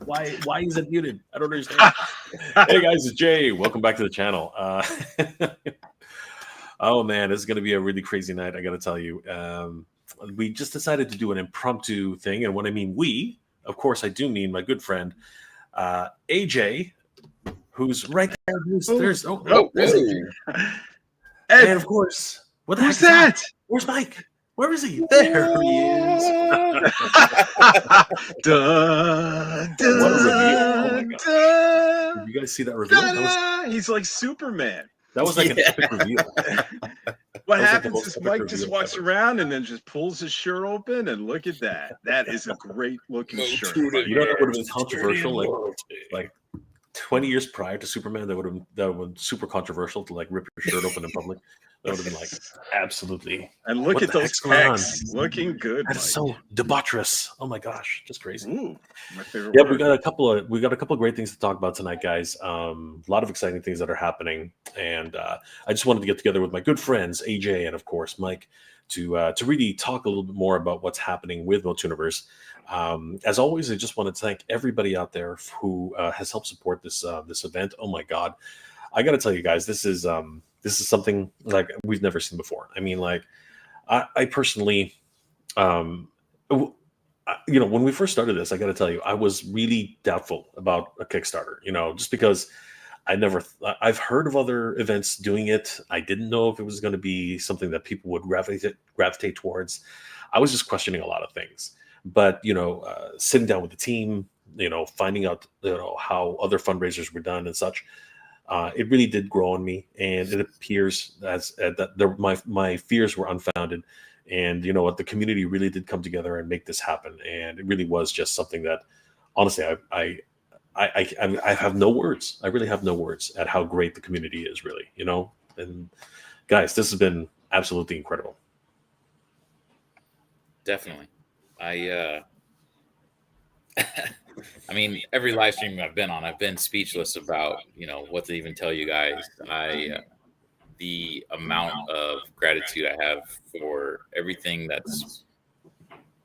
Why is it muted? I don't understand. Hey guys, it's Jay. Welcome back to the channel. Oh man, this is going to be a really crazy night. I got to tell you. We just decided to do an impromptu thing, and when I mean we, of course, I do mean my good friend AJ, who's right there. There's AJ. And of course, what the Who's that? Where's Mike? Where is he? There he is. Dun, What a reveal. Oh my dun, gosh. dun, Did you guys see that reveal? He's like Superman. That was like an epic reveal. What That was like the happens most is epic Mike just reveal walks ever. around and then just pulls his shirt open, and look at that. That is a great looking shirt. You know that would have been controversial, like 20 years prior to Superman. That would have been super controversial to like rip your shirt open in public. That would have been like absolutely. And look What at the those heck's going on? pecs, looking good. That's so debaucherous. Oh my gosh, just crazy. Ooh, my favorite. Yeah, word. we got a couple of great things to talk about tonight, guys. A lot of exciting things that are happening, and I just wanted to get together with my good friends AJ and of course Mike to really talk a little bit more about what's happening with MOTUNIVERSE. As always, I just want to thank everybody out there who has helped support this event. Oh my God, I got to tell you guys, this is something like we've never seen before. I mean, like I personally, when we first started this, I got to tell you, I was really doubtful about a Kickstarter. Just because I've heard of other events doing it. I didn't know if it was going to be something that people would gravitate towards. I was just questioning a lot of things. But sitting down with the team, finding out how other fundraisers were done and such, it really did grow on me, and it appears that my fears were unfounded. And you know what, the community really did come together and make this happen, and it really was just something that, honestly, I have no words. I really have no words at how great the community is, really. And guys, this has been absolutely incredible. Definitely. I mean, every live stream I've been on, I've been speechless about, what to even tell you guys. The amount of gratitude I have for everything that's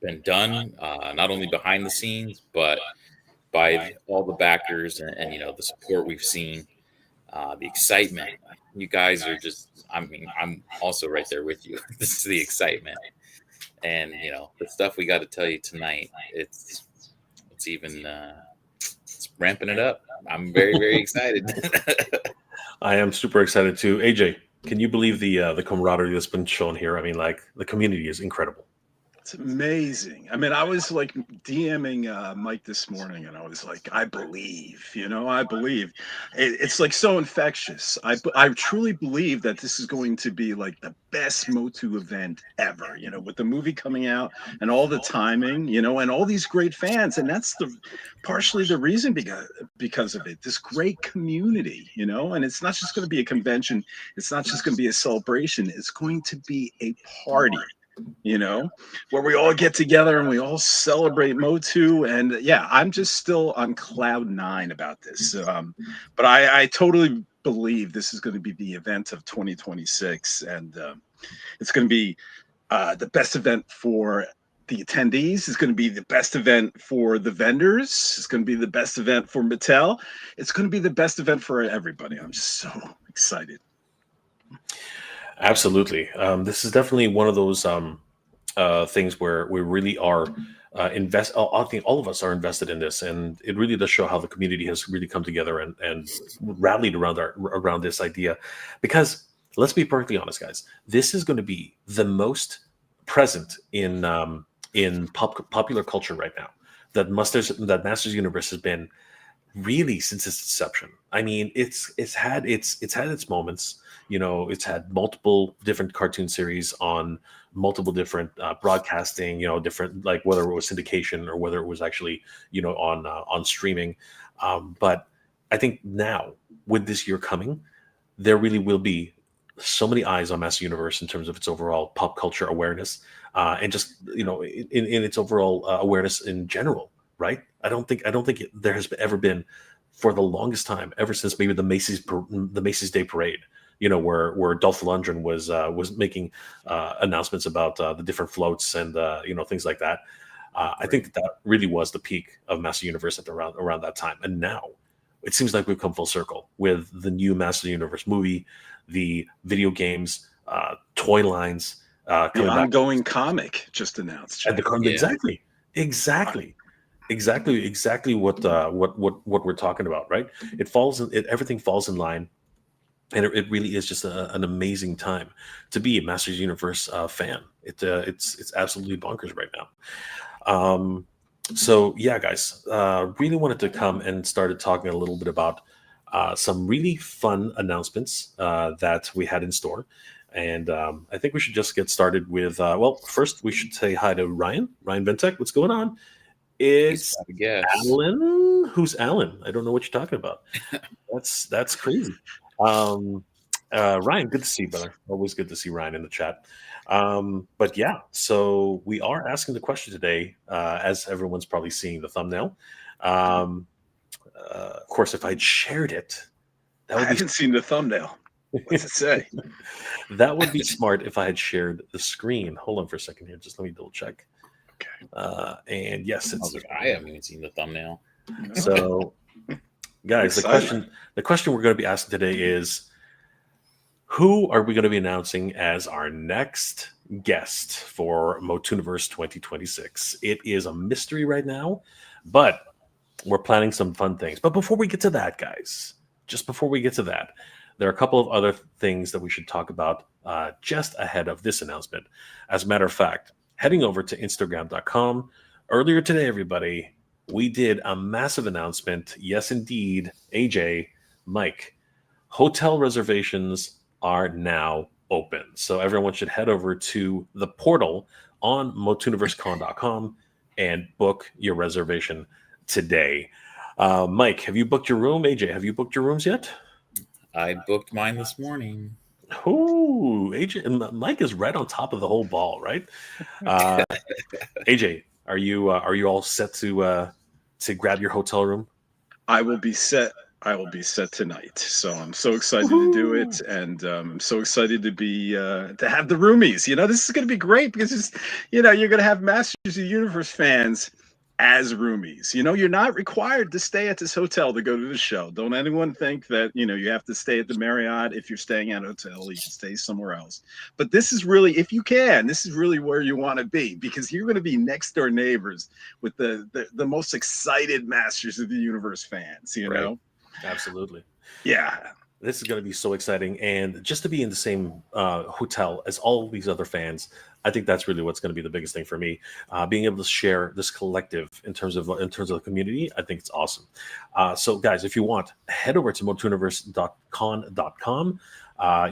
been done, not only behind the scenes, but by all the backers and the support we've seen, the excitement. You guys are just, I'm also right there with you. This is the excitement. And the stuff we got to tell you tonight, it's even it's ramping it up. I'm very, very excited. I am super excited too. AJ, can you believe the camaraderie that's been shown here? I mean, like, the community is incredible. It's amazing. I mean, I was like DMing Mike this morning, and I was like, I believe, I believe. It's like so infectious. I truly believe that this is going to be like the best MOTU event ever, with the movie coming out and all the timing, and all these great fans. And that's partially the reason because of it, this great community, and it's not just going to be a convention. It's not just going to be a celebration. It's going to be a party. Where we all get together and we all celebrate MOTU. And yeah, I'm just still on cloud 9 about this. But I totally believe this is going to be the event of 2026. And it's going to be the best event for the attendees. It's going to be the best event for the vendors. It's going to be the best event for Mattel. It's going to be the best event for everybody. I'm just so excited. Absolutely. This is definitely one of those things where we really are I think all of us are invested in this, and it really does show how the community has really come together and rallied around this idea. Because let's be perfectly honest, guys, this is going to be the most present in popular culture right now. That Masters Universe has been really since its inception. I mean, it's had its moments. It's had multiple different cartoon series on multiple different broadcasting. Different, like, whether it was syndication or whether it was actually on streaming. But I think now, with this year coming, there really will be so many eyes on Master Universe in terms of its overall pop culture awareness, and just in its overall awareness in general. Right? I don't think there has ever been, for the longest time, ever since maybe the Macy's Day Parade, where Dolph Lundgren was making announcements about the different floats and things like that. I think that really was the peak of Master Universe at around that time. And now it seems like we've come full circle with the new Master Universe movie, the video games, toy lines The coming back. ongoing comic just announced. And exactly what we're talking about, right? Everything falls in line, and it really is just an amazing time to be a Masters Universe fan. It's absolutely bonkers right now. So yeah, guys, really wanted to come and started talking a little bit about some really fun announcements that we had in store. And I think we should just get started with, well, first we should say hi to Ryan Ventek. What's going on? It's Alan. Who's Alan? I don't know what you're talking about. That's crazy. Ryan, good to see you, brother. Always good to see Ryan in the chat. But yeah, so we are asking the question today, as everyone's probably seeing the thumbnail. Of course, if I'd shared it, I haven't seen the thumbnail. What's it say? That would be smart if I had shared the screen. Hold on for a second here. Just let me double check. Okay. And yes, I haven't even seen the thumbnail. So, guys, the question we're going to be asking today is, who are we going to be announcing as our next guest for MOTUNIVERSE 2026? It is a mystery right now, but we're planning some fun things. But before we get to that, guys, just before we get to that, there are a couple of other things that we should talk about just ahead of this announcement. As a matter of fact, heading over to Instagram.com, earlier today, everybody, we did a massive announcement. Yes, indeed, AJ, Mike, hotel reservations are now open. So everyone should head over to the portal on MOTUNIVERSECon.com and book your reservation today. Mike, have you booked your room? AJ, have you booked your rooms yet? I booked mine this morning. Oh, AJ and Mike is right on top of the whole ball, right? AJ, are you all set to grab your hotel room? I will be set tonight. So I'm so excited to do it, and I'm so excited to be to have the roomies. You know, this is going to be great because it's, you're going to have Masters of the Universe fans as roomies. You know, you're not required to stay at this hotel to go to the show. Don't anyone think that, you have to stay at the Marriott. If you're staying at a hotel, you can stay somewhere else. But this is really, if you can, this is really where you want to be, because you're going to be next door neighbors with the most excited Masters of the Universe fans, you know? Absolutely. Yeah. This is going to be so exciting. And just to be in the same hotel as all these other fans, I think that's really what's going to be the biggest thing for me. Being able to share this collective in terms of the community, I think it's awesome. So guys, if you want, head over to MOTUNIVERSE.con.com.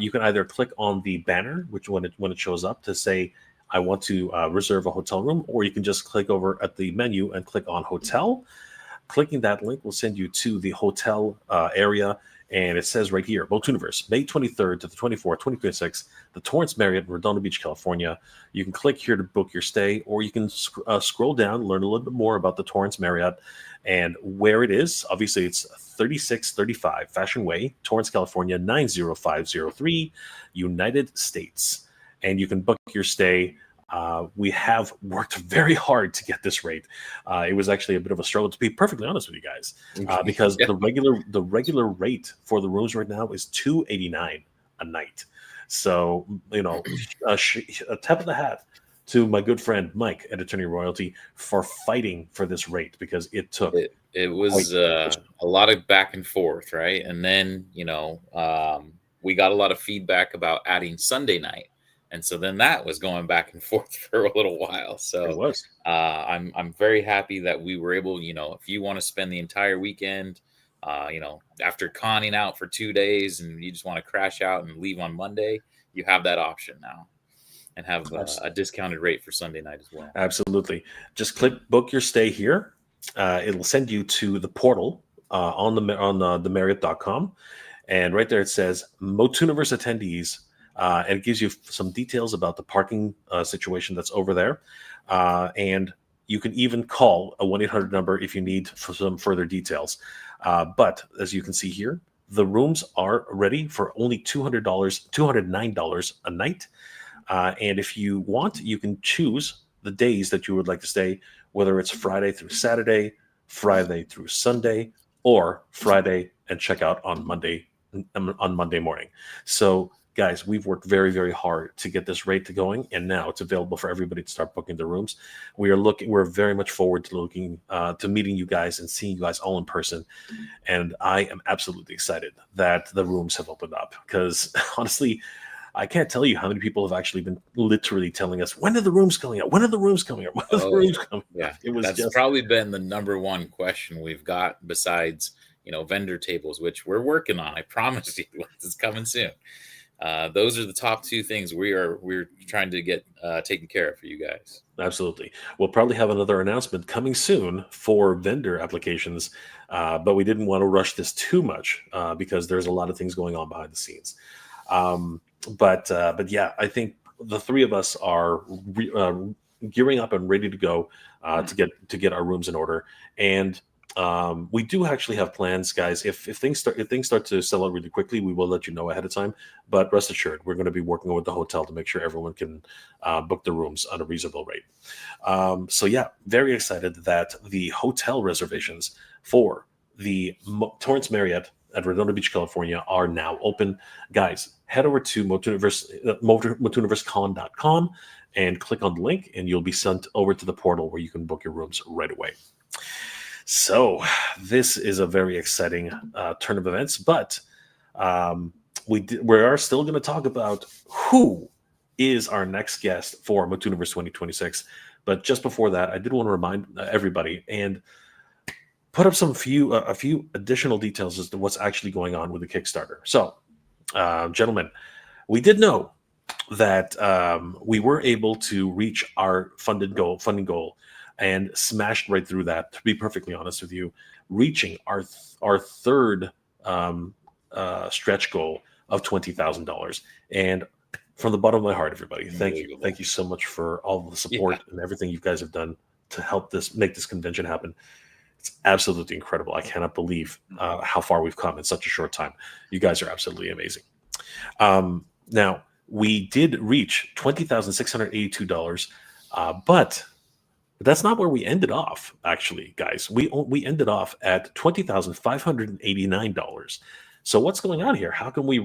You can either click on the banner, which when it shows up, to say, I want to reserve a hotel room, or you can just click over at the menu and click on hotel. Clicking that link will send you to the hotel area. And it says right here, MOTUNIVERSE, May 23rd to the 24th, 2026, the Torrance Marriott in Redondo Beach, California. You can click here to book your stay, or you can scroll down, learn a little bit more about the Torrance Marriott and where it is. Obviously, it's 3635 Fashion Way, Torrance, California, 90503, United States. And you can book your stay. We have worked very hard to get this rate. It was actually a bit of a struggle, to be perfectly honest with you guys, because the regular rate for the rooms right now is $289 a night. So, a tip of the hat to my good friend Mike at Attorney Royalty for fighting for this rate, because it took. It was a lot of back and forth, right? And then we got a lot of feedback about adding Sunday night. And so then that was going back and forth for a little while. So it was. I'm very happy that we were able, if you want to spend the entire weekend, after conning out for 2 days and you just want to crash out and leave on Monday, you have that option now, and have a discounted rate for Sunday night as well. Absolutely. Just click book your stay here. It'll send you to the portal on the Marriott.com. And right there it says MOTUNIVERSE attendees. And it gives you some details about the parking situation that's over there. And you can even call a 1-800 number if you need for some further details. But as you can see here, the rooms are ready for only $209 a night. And if you want, you can choose the days that you would like to stay, whether it's Friday through Saturday, Friday through Sunday, or Friday and check out on Monday morning. So guys, we've worked very, very hard to get this rate to going, and now it's available for everybody to start booking their rooms. We're very much forward to meeting you guys and seeing you guys all in person. And I am absolutely excited that the rooms have opened up, because honestly, I can't tell you how many people have actually been literally telling us, when are the rooms coming up? When are the rooms coming up? When are the rooms coming up? It was probably been the number one question we've got, besides, vendor tables, which we're working on. I promise you, it's coming soon. Those are the top two things we're trying to get taken care of for you guys. Absolutely. We'll probably have another announcement coming soon for vendor applications, but we didn't want to rush this too much because there's a lot of things going on behind the scenes. But yeah, I think the three of us are gearing up and ready to go to get our rooms in order. And we do actually have plans, guys. If things start to sell out really quickly, we will let you know ahead of time. But rest assured, we're going to be working with the hotel to make sure everyone can book the rooms at a reasonable rate. So yeah, very excited that the hotel reservations for the Torrance Marriott at Redondo Beach, California are now open. Guys, head over to MOTUNIVERSECon.com and click on the link, and you'll be sent over to the portal where you can book your rooms right away. So this is a very exciting turn of events, but we are still going to talk about who is our next guest for MOTUNIVERSE 2026. But just before that, I did want to remind everybody and put up a few additional details as to what's actually going on with the Kickstarter. So, gentlemen, we did know that we were able to reach our funding goal, and smashed right through that. To be perfectly honest with you, reaching our third stretch goal of $20,000. And from the bottom of my heart, everybody, thank you so much for all the support and everything you guys have done to help make this convention happen. It's absolutely incredible. I cannot believe how far we've come in such a short time. You guys are absolutely amazing. Now, we did reach $20,682, but that's not where we ended off, actually, guys. We ended off at $20,589. So what's going on here? How come we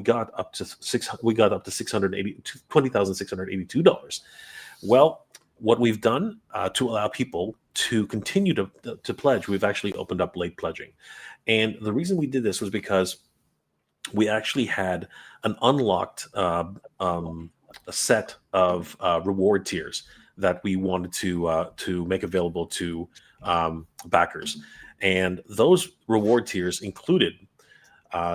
got up to $20,682? Well, what we've done to allow people to continue to pledge, we've actually opened up late pledging. And the reason we did this was because we actually had an unlocked a set of reward tiers that we wanted to make available to backers. And those reward tiers included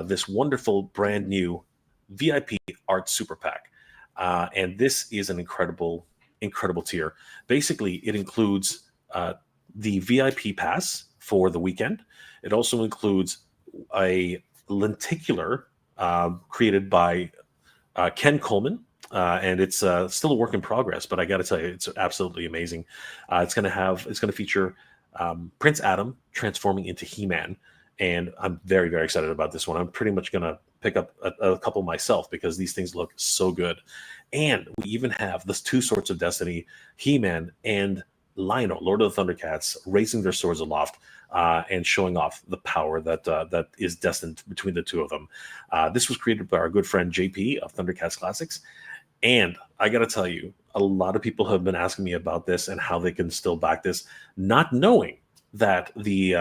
this wonderful brand new VIP Art Super Pack. And this is an incredible tier. Basically, it includes the VIP pass for the weekend. It also includes a lenticular created by Ken Coleman. And it's still a work in progress, but I got to tell you, it's absolutely amazing. It's going to feature Prince Adam transforming into He-Man, and I'm very, very excited about this one. I'm pretty much going to pick up a couple myself because these things look so good. And we even have the two Swords of Destiny, He-Man and Lionel, Lord of the Thundercats, raising their swords aloft and showing off the power that is destined between the two of them. This was created by our good friend JP of Thundercats Classics. And I got to tell you, a lot of people have been asking me about this and how they can still back this, not knowing that the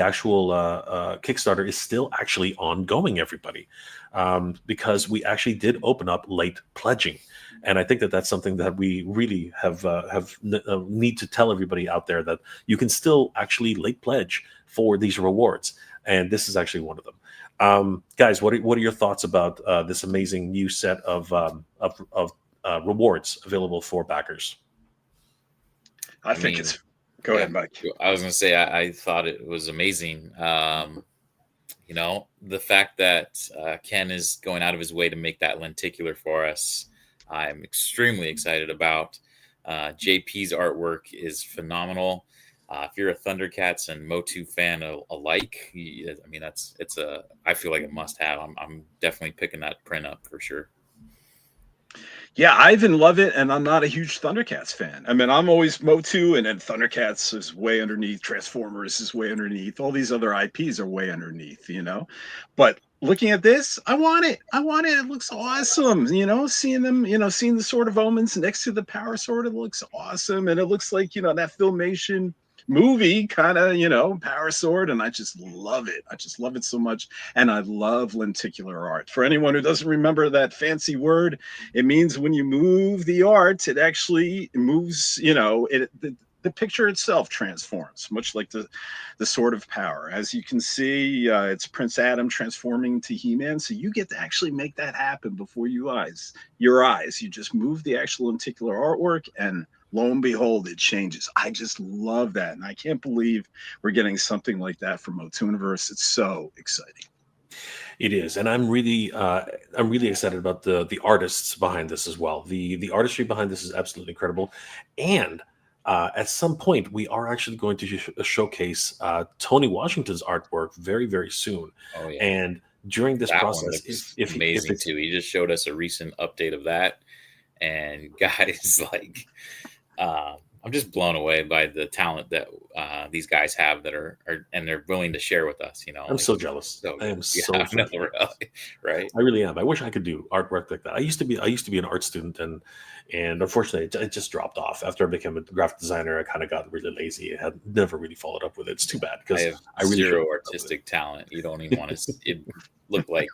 actual Kickstarter is still actually ongoing, everybody, because we actually did open up late pledging. And I think that that's something that we really have need to tell everybody out there, that you can still actually late pledge for these rewards. And this is actually one of them. Guys, what are your thoughts about this amazing new set of rewards available for backers? I think it's... Go ahead, Mike. I was going to say, I thought it was amazing. The fact that Ken is going out of his way to make that lenticular for us, I'm extremely excited about. JP's artwork is phenomenal. If you're a Thundercats and Motu fan alike, I feel like a must-have. I'm definitely picking that print up for sure. Yeah, I even love it, and I'm not a huge Thundercats fan. I mean, I'm always Motu, and then Thundercats is way underneath, Transformers is way underneath, all these other IPs are way underneath, you know? But looking at this, I want it. I want it. It looks awesome. You know, seeing them, seeing the Sword of Omens next to the Power Sword, it looks awesome. And it looks like, that Filmation movie kind of, Power Sword, and I just love it. I just love it so much. And I love lenticular art. For anyone who doesn't remember that fancy word, it means when you move the art, it actually moves, the picture itself transforms, much like the Sword of Power. As you can see, it's Prince Adam transforming to He-Man, so you get to actually make that happen before your eyes. You just move the actual lenticular artwork, and lo and behold, it changes. I just love that, and I can't believe we're getting something like that from MOTUNIVERSE. It's so exciting. It is, and I'm really excited about the artists behind this as well. The artistry behind this is absolutely incredible, and at some point we are actually going to showcase Tony Washington's artwork very, very soon. Oh yeah, and during this that process, if amazing it's, too. He just showed us a recent update of that, and guys, like, I'm just blown away by the talent that these guys have that are and they're willing to share with us. I'm so jealous. So, I am so yeah, jealous. right. I really am. I wish I could do artwork like that. I used to be an art student, and unfortunately, it just dropped off after I became a graphic designer. I kind of got really lazy. I had never really followed up with it. It's too bad because I really zero artistic talent. You don't even want to it look like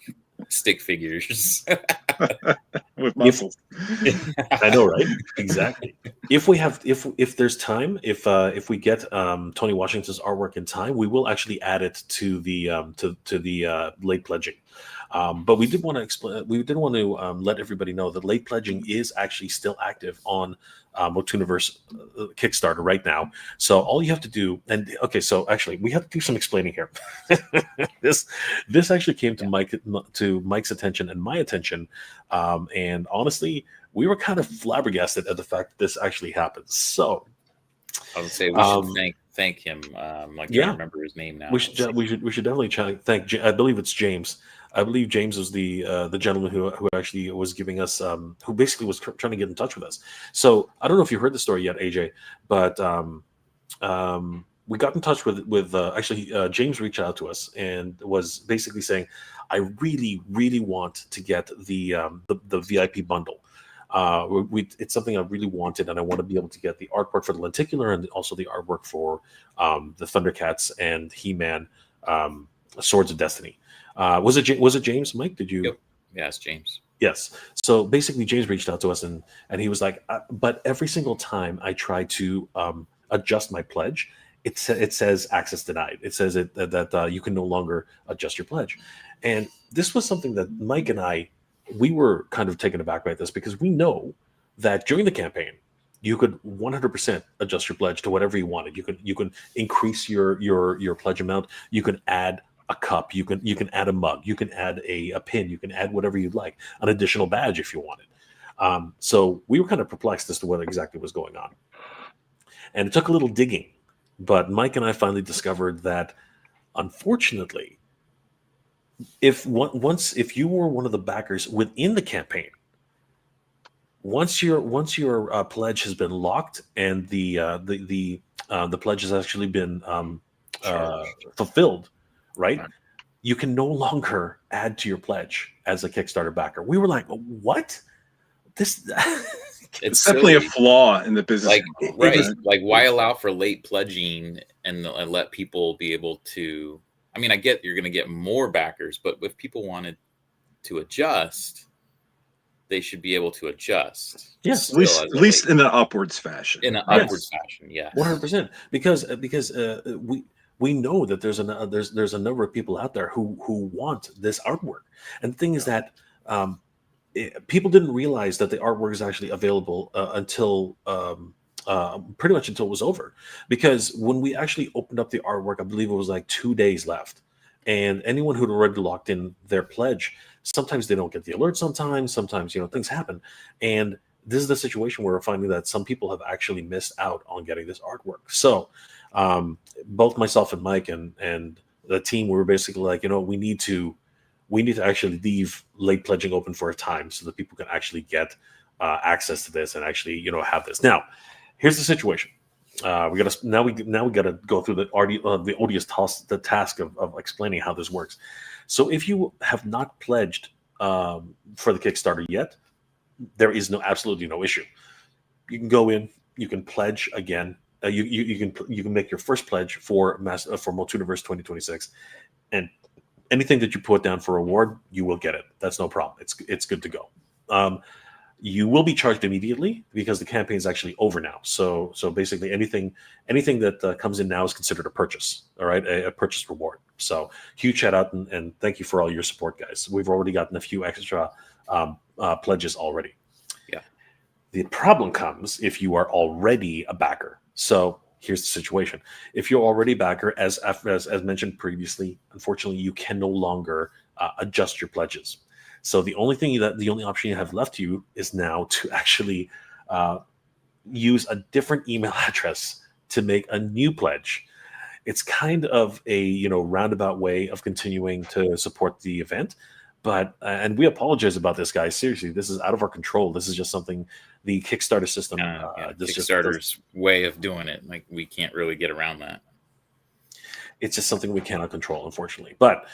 stick figures with muscles. I know, right? Exactly. If there's time, if we get Tony Washington's artwork in time, we will actually add it to the late pledging. But we did want to explain. We did want to let everybody know that late pledging is actually still active on MOTUNIVERSE Kickstarter right now. So all you have to do, so actually we have to do some explaining here. this actually came to Mike's attention and my attention, and honestly, we were kind of flabbergasted at the fact that this actually happened. So I would say we should thank him. I can't remember his name now. We should definitely thank. I believe it's James. I believe James was the gentleman who actually was giving us, who basically was trying to get in touch with us. So I don't know if you heard the story yet, AJ, but we got in touch with James reached out to us and was basically saying, I really, really want to get the VIP bundle. It's something I really wanted, and I want to be able to get the artwork for the lenticular and also the artwork for the Thundercats and He-Man Swords of Destiny. Was it James? Mike, did you? Yep. Yeah, it's James. Yes. So basically, James reached out to us and he was like, but every single time I try to adjust my pledge, it says access denied. It says that you can no longer adjust your pledge. And this was something that Mike and we were kind of taken aback by this, because we know that during the campaign, you could 100% adjust your pledge to whatever you wanted. You can increase your pledge amount. You can add a cup. You can add a mug. You can add a pin. You can add whatever you'd like, an additional badge if you wanted. So we were kind of perplexed as to what exactly was going on. And it took a little digging, but Mike and I finally discovered that, unfortunately, if you were one of the backers within the campaign, once your pledge has been locked and the pledge has actually been fulfilled, right? You can no longer add to your pledge as a Kickstarter backer. We were like, what? This it's definitely a flaw in the business. Like why allow for late pledging and let people be able to? I mean, I get you're going to get more backers, but if people wanted to adjust, they should be able to adjust. Yes, at least in an upwards fashion. In an upwards fashion, yeah, 100%. Because we know that there's a number of people out there who want this artwork, and the thing is that people didn't realize that the artwork is actually available until pretty much until it was over, because when we actually opened up the artwork, I believe it was like 2 days left, and anyone who'd already locked in their pledge, sometimes they don't get the alert. Sometimes things happen, and this is the situation where we're finding that some people have actually missed out on getting this artwork. So both myself and Mike and the team were basically like, we need to actually leave late pledging open for a time so that people can actually get access to this and actually, have this. Now, here's the situation. We gotta go through the odious task of explaining how this works. So if you have not pledged for the Kickstarter yet, there is absolutely no issue. You can go in, you can pledge again. You can make your first pledge for MOTUNIVERSE 2026, and anything that you put down for reward, you will get it. That's no problem. It's good to go. You will be charged immediately because the campaign is actually over now. So basically anything that comes in now is considered a purchase. All right, a purchase reward. So huge shout out and thank you for all your support, guys. We've already gotten a few extra pledges already. Yeah. The problem comes if you are already a backer. So here's the situation: if you're already a backer, as mentioned previously, unfortunately you can no longer adjust your pledges. So the only option you have left to you is now to actually use a different email address to make a new pledge. It's kind of a roundabout way of continuing to support the event, but and we apologize about this, guys. Seriously, this is out of our control. This is just something the Kickstarter system, Kickstarter's way of doing it. Like, we can't really get around that. It's just something we cannot control, unfortunately. But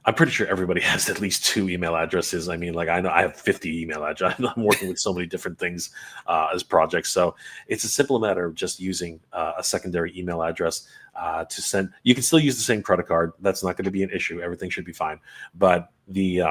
I'm pretty sure everybody has at least 2 email addresses. I mean, I know I have 50 email addresses. I'm working with so many different things as projects. So it's a simple matter of just using a secondary email address to send. You can still use the same credit card. That's not going to be an issue. Everything should be fine. But the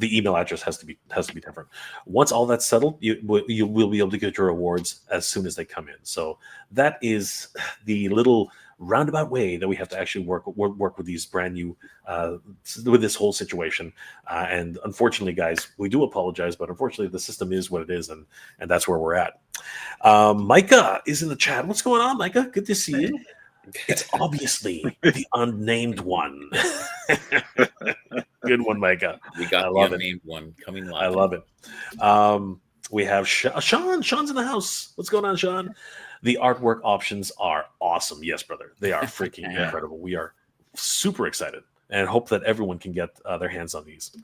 email address has to be different. Once all that's settled, you will be able to get your rewards as soon as they come in. So that is the little roundabout way that we have to actually work with these brand new with this whole situation. And unfortunately, guys, we do apologize, but unfortunately the system is what it is, and that's where we're at. Micah is in the chat. What's going on, Micah? Good to see you. It's obviously the unnamed one. Good one, Micah. We got the unnamed one coming live. I love it. We have Sean. Sean's in the house. What's going on, Sean? The artwork options are awesome. Yes, brother. They are freaking incredible. We are super excited and hope that everyone can get their hands on these.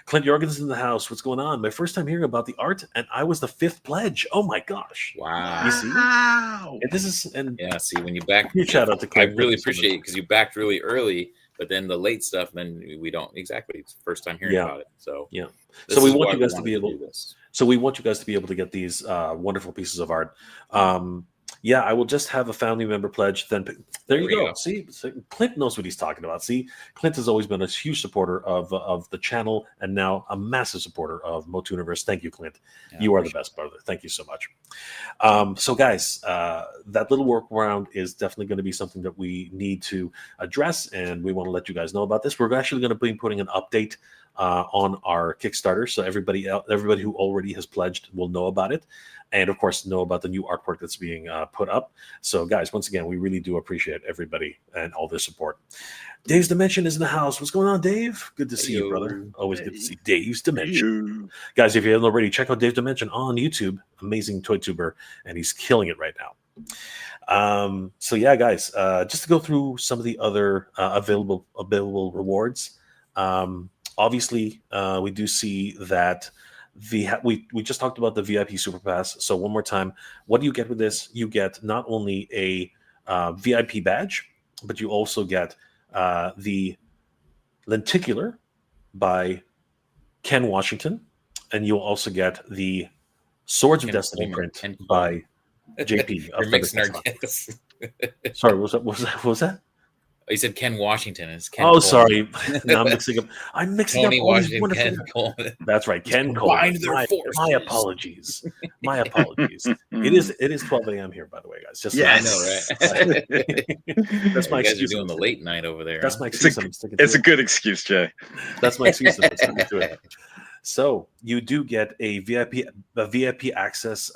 Clint Jorgensen's in the house. What's going on? My first time hearing about the art, and I was the 5th pledge. Oh my gosh! Wow! You see? Wow! And this is See, when you back, huge shout out to Clint. I really appreciate it because you backed really early, but then the late stuff, then we don't exactly. It's the first time hearing about it. So So we want you guys to be able. So we want you guys to be able to get these wonderful pieces of art. I will just have a family member pledge. Then there you go. See, Clint knows what he's talking about. See, Clint has always been a huge supporter of the channel and now a massive supporter of MOTUNIVERSE. Thank you, Clint. You are the best, brother. Thank you so much. So, guys, that little workaround is definitely going to be something that we need to address, and we want to let you guys know about this. We're actually going to be putting an update on our Kickstarter, so everybody who already has pledged will know about it, and of course know about the new artwork that's being put up. So guys, once again, we really do appreciate everybody and all their support. Dave's Dimension is in the house. What's going on, Dave? Good to see you, brother. Always good to see Dave's Dimension. Guys, if you haven't already, check out Dave Dimension on YouTube. Amazing toy tuber, and he's killing it right now. So yeah, guys, just to go through some of the other available rewards. Obviously, we do see that we just talked about the VIP Super Pass. So one more time, what do you get with this? You get not only a VIP badge, but you also get the lenticular by Ken Washington, and you'll also get the Swords of Destiny print by JP. You're mixing our guests. Sorry, what was that? You said Ken Washington. It's Ken. Oh, sorry. Now I'm mixing Tony up all Washington, these Ken wonderful. Coleman. That's right, Ken Coleman. My apologies. My apologies. It is 12 a.m. here, by the way, guys. Just yes. I know, right? That's my you guys excuse. Are doing the late night over there. That's my excuse. It's a good excuse, Jay. That's my excuse. I'm sticking to it. So you do get a VIP access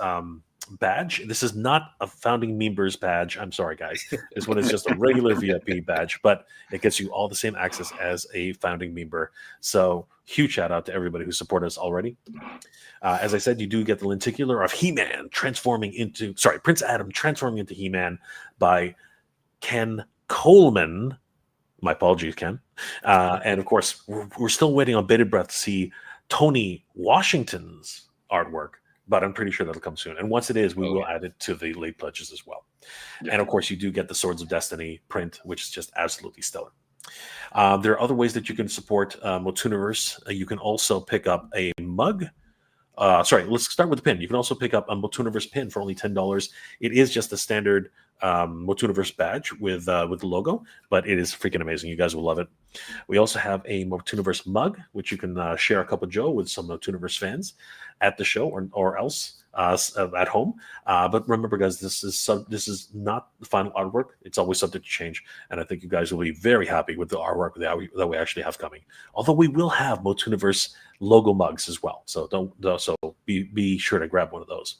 badge. This is not a Founding Members badge. I'm sorry, guys. This one is just a regular VIP badge, but it gets you all the same access as a Founding Member. So huge shout out to everybody who supported us already. As I said, you do get the lenticular of Prince Adam transforming into He-Man by Ken Coleman. My apologies, Ken. And of course, we're still waiting on bated breath to see Tony Washington's artwork, but I'm pretty sure that'll come soon. And once it is, we will add it to the late pledges as well. Yeah. And of course, you do get the Swords of Destiny print, which is just absolutely stellar. There are other ways that you can support MOTUNIVERSE. You can also pick up a mug. Let's start with the pin. You can also pick up a MOTUNIVERSE pin for only $10. It is just a standard MOTUNIVERSE badge with the logo, but it is freaking amazing. You guys will love it. We also have a MOTUNIVERSE mug, which you can share a cup of Joe with some MOTUNIVERSE fans at the show or else at home. But remember, guys, this is not the final artwork. It's always subject to change, and I think you guys will be very happy with the artwork that we actually have coming. Although we will have MOTUNIVERSE logo mugs as well, so be sure to grab one of those.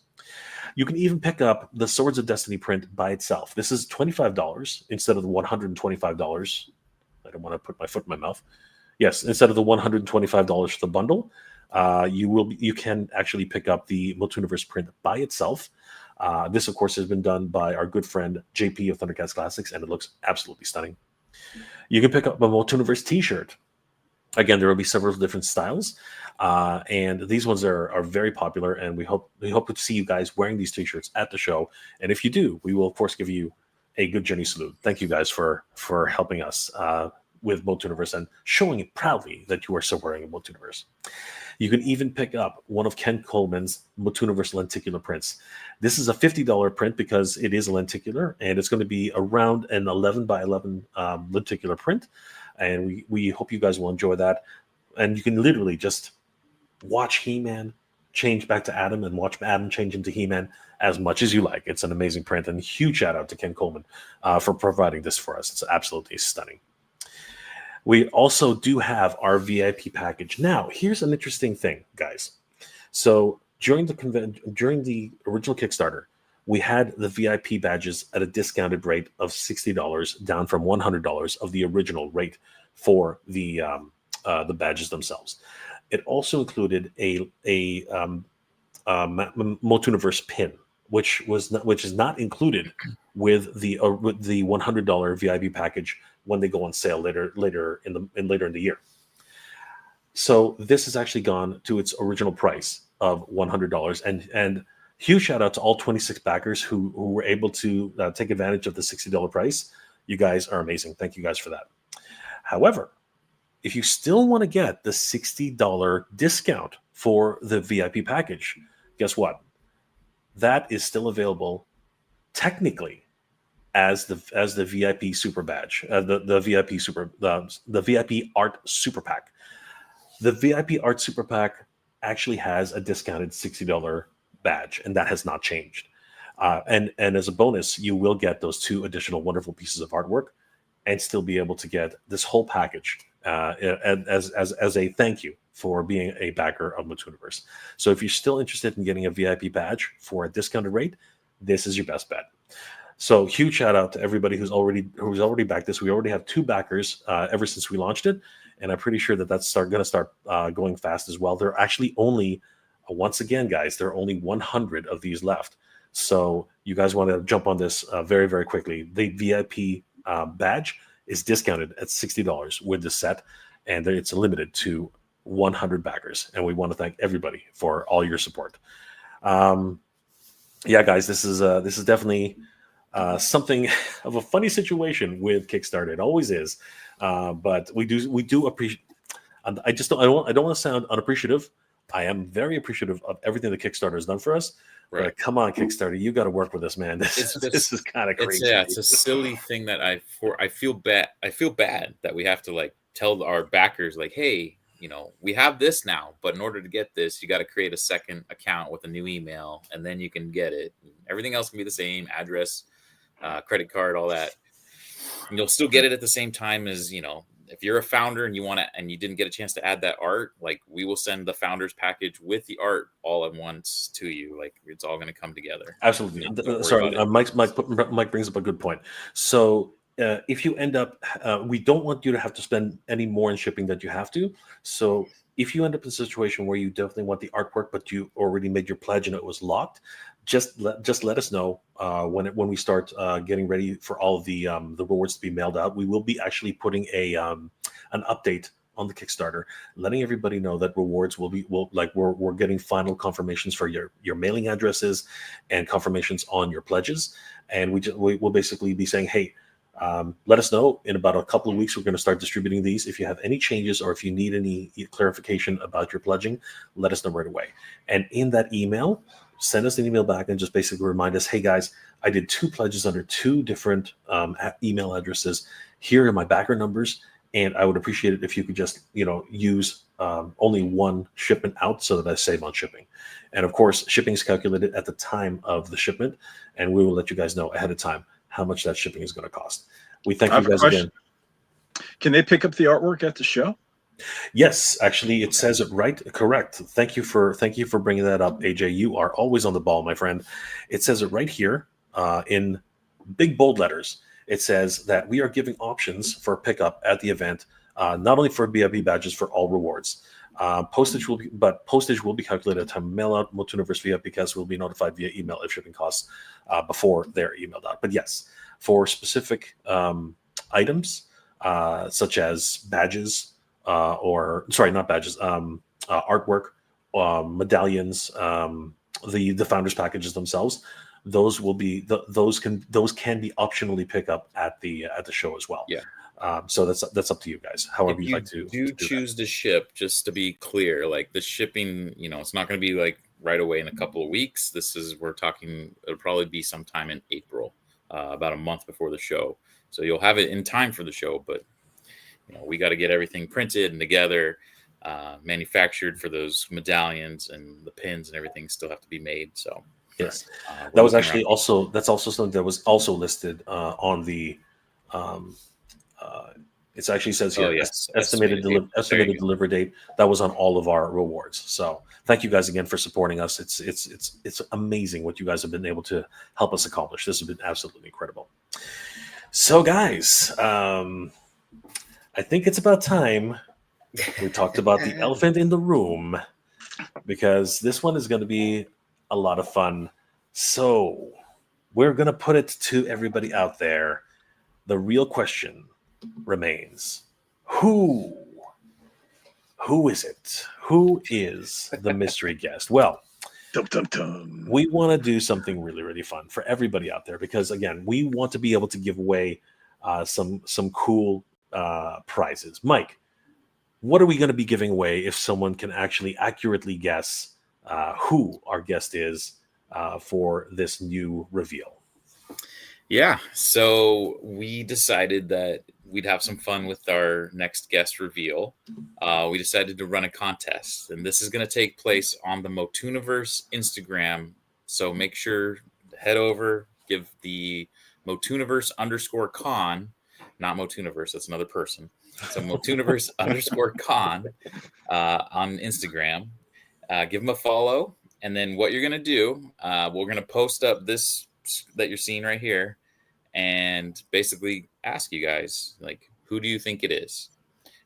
You can even pick up the Swords of Destiny print by itself. This is $25 instead of the $125. I don't want to put my foot in my mouth. Yes, instead of the $125 for the bundle, you can actually pick up the MOTUNIVERSE print by itself. This, of course, has been done by our good friend JP of Thundercats Classics, and it looks absolutely stunning. You can pick up a MOTUNIVERSE T-shirt. Again, there will be several different styles, and these ones are very popular. And we hope to see you guys wearing these T-shirts at the show. And if you do, we will of course give you a good journey salute. Thank you guys for helping us with MOTUNIVERSE and showing it proudly that you are still wearing a MOTUNIVERSE. You can even pick up one of Ken Coleman's MOTUNIVERSE lenticular prints. This is a $50 print because it is a lenticular, and it's going to be around an 11 by 11 lenticular print. And we hope you guys will enjoy that. And you can literally just watch He-Man change back to Adam and watch Adam change into He-Man as much as you like. It's an amazing print, and huge shout out to Ken Coleman for providing this for us. It's absolutely stunning. We also do have our VIP package. Now, here's an interesting thing, guys. So during the original Kickstarter, we had the VIP badges at a discounted rate of $60, down from $100 of the original rate for the badges themselves. It also included a MOTUNIVERSE pin, which is not included with the $100 VIP package when they go on sale later in the year. So this has actually gone to its original price of $100, and huge shout out to all 26 backers who were able to take advantage of the $60 price. You guys are amazing. Thank you guys for that. However, if you still want to get the $60 discount for the VIP package, guess what? That is still available technically as the VIP super badge, the VIP art super pack. The VIP art super pack actually has a discounted $60 badge, and that has not changed. And as a bonus, you will get those 2 additional wonderful pieces of artwork, and still be able to get this whole package as a thank you for being a backer of MOTUNIVERSE. So if you're still interested in getting a VIP badge for a discounted rate, this is your best bet. So huge shout out to everybody who's already backed this. We already have 2 backers ever since we launched it, and I'm pretty sure that's going to start going fast as well. There are actually only, once again, guys, there are only 100 of these left. So you guys want to jump on this very, very quickly. The VIP badge is discounted at $60 with the set, and it's limited to 100 backers. And we want to thank everybody for all your support. Yeah, guys, this is definitely something of a funny situation with Kickstarter. It always is, but we do appreciate. I don't want to sound unappreciative. I am very appreciative of everything that Kickstarter has done for us. Right. But come on, Kickstarter, you got to work with us, man. This is kind of crazy. It's a silly thing that I feel bad. I feel bad that we have to tell our backers hey, we have this now, but in order to get this, you got to create a second account with a new email, and then you can get it. Everything else can be the same address, credit card, all that. And you'll still get it at the same time as if you're a founder and you didn't get a chance to add that art, we will send the founders package with the art all at once to you. It's all going to come together. Absolutely. Sorry, Mike brings up a good point. So if you end up, we don't want you to have to spend any more in shipping than you have to. So if you end up in a situation where you definitely want the artwork, but you already made your pledge and it was locked, just let us know when we start getting ready for all of the rewards to be mailed out. We will be actually putting an update on the Kickstarter, letting everybody know that rewards we're getting final confirmations for your mailing addresses and confirmations on your pledges, and we will basically be saying, hey, let us know in about a couple of weeks. We're going to start distributing these. If you have any changes or if you need any clarification about your pledging, let us know right away. And in that email, send us an email back and just basically remind us, hey guys, I did 2 pledges under 2 different email addresses. Here are my backer numbers, and I would appreciate it if you could just use only 1 shipment out so that I save on shipping. And of course, shipping is calculated at the time of the shipment, and we will let you guys know ahead of time how much that shipping is going to cost. We thank you guys again. Can they pick up the artwork at the show? Yes, actually, it says it right. Correct. Thank you for bringing that up, AJ. You are always on the ball, my friend. It says it right here in big bold letters. It says that we are giving options for pickup at the event, not only for VIP badges, for all rewards. Postage will be calculated at the time of mail out. MOTUNIVERSE VIP guests will be notified via email if shipping costs before they're emailed out. But yes, for specific items such as badges, not badges, artwork, medallions, the founders packages themselves, those can be optionally pick up at the show as well. Yeah. So that's up to you guys. However you'd like to choose to ship, just to be clear, like the shipping, it's not going to be like right away in a couple of weeks. We're talking, it'll probably be sometime in April, about a month before the show. So you'll have it in time for the show, but we got to get everything printed and together, manufactured for those medallions, and the pins and everything still have to be made. So yes, that's also something that was also listed on the. It actually says here, estimated delivery date. That was on all of our rewards. So thank you guys again for supporting us. It's amazing what you guys have been able to help us accomplish. This has been absolutely incredible. So guys, I think it's about time we talked about the elephant in the room, because this one is going to be a lot of fun. So we're going to put it to everybody out there. The real question remains, who is it? Who is the mystery guest? Well, we want to do something really, really fun for everybody out there, because again, we want to be able to give away some cool prizes. Mike, what are we going to be giving away if someone can actually accurately guess who our guest is for this new reveal? Yeah, so we decided that we'd have some fun with our next guest reveal. We decided to run a contest, and this is going to take place on the MOTUNIVERSE Instagram. So make sure to head over, give the MOTUNIVERSE_con, not MOTUNIVERSE, that's another person. So MOTUNIVERSE_con on Instagram. Give them a follow, and then what you're going to do, we're going to post up this that you're seeing right here, and basically ask you guys, like, who do you think it is?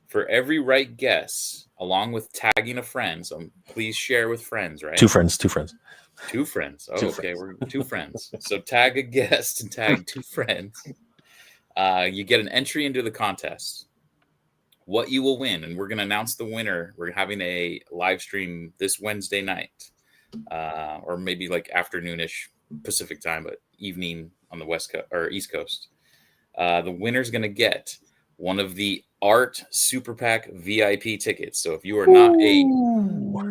For every right guess, along with tagging a friend, so please share with friends, right? Two friends. Oh, okay, we're 2 friends. So tag a guest and tag 2 friends. You get an entry into the contest. What you will win, and we're going to announce the winner. We're having a live stream this Wednesday night, or maybe like afternoonish Pacific time, but evening on the West Coast or East Coast. The winner's going to get one of the Art Super Pack VIP tickets. So if you are not a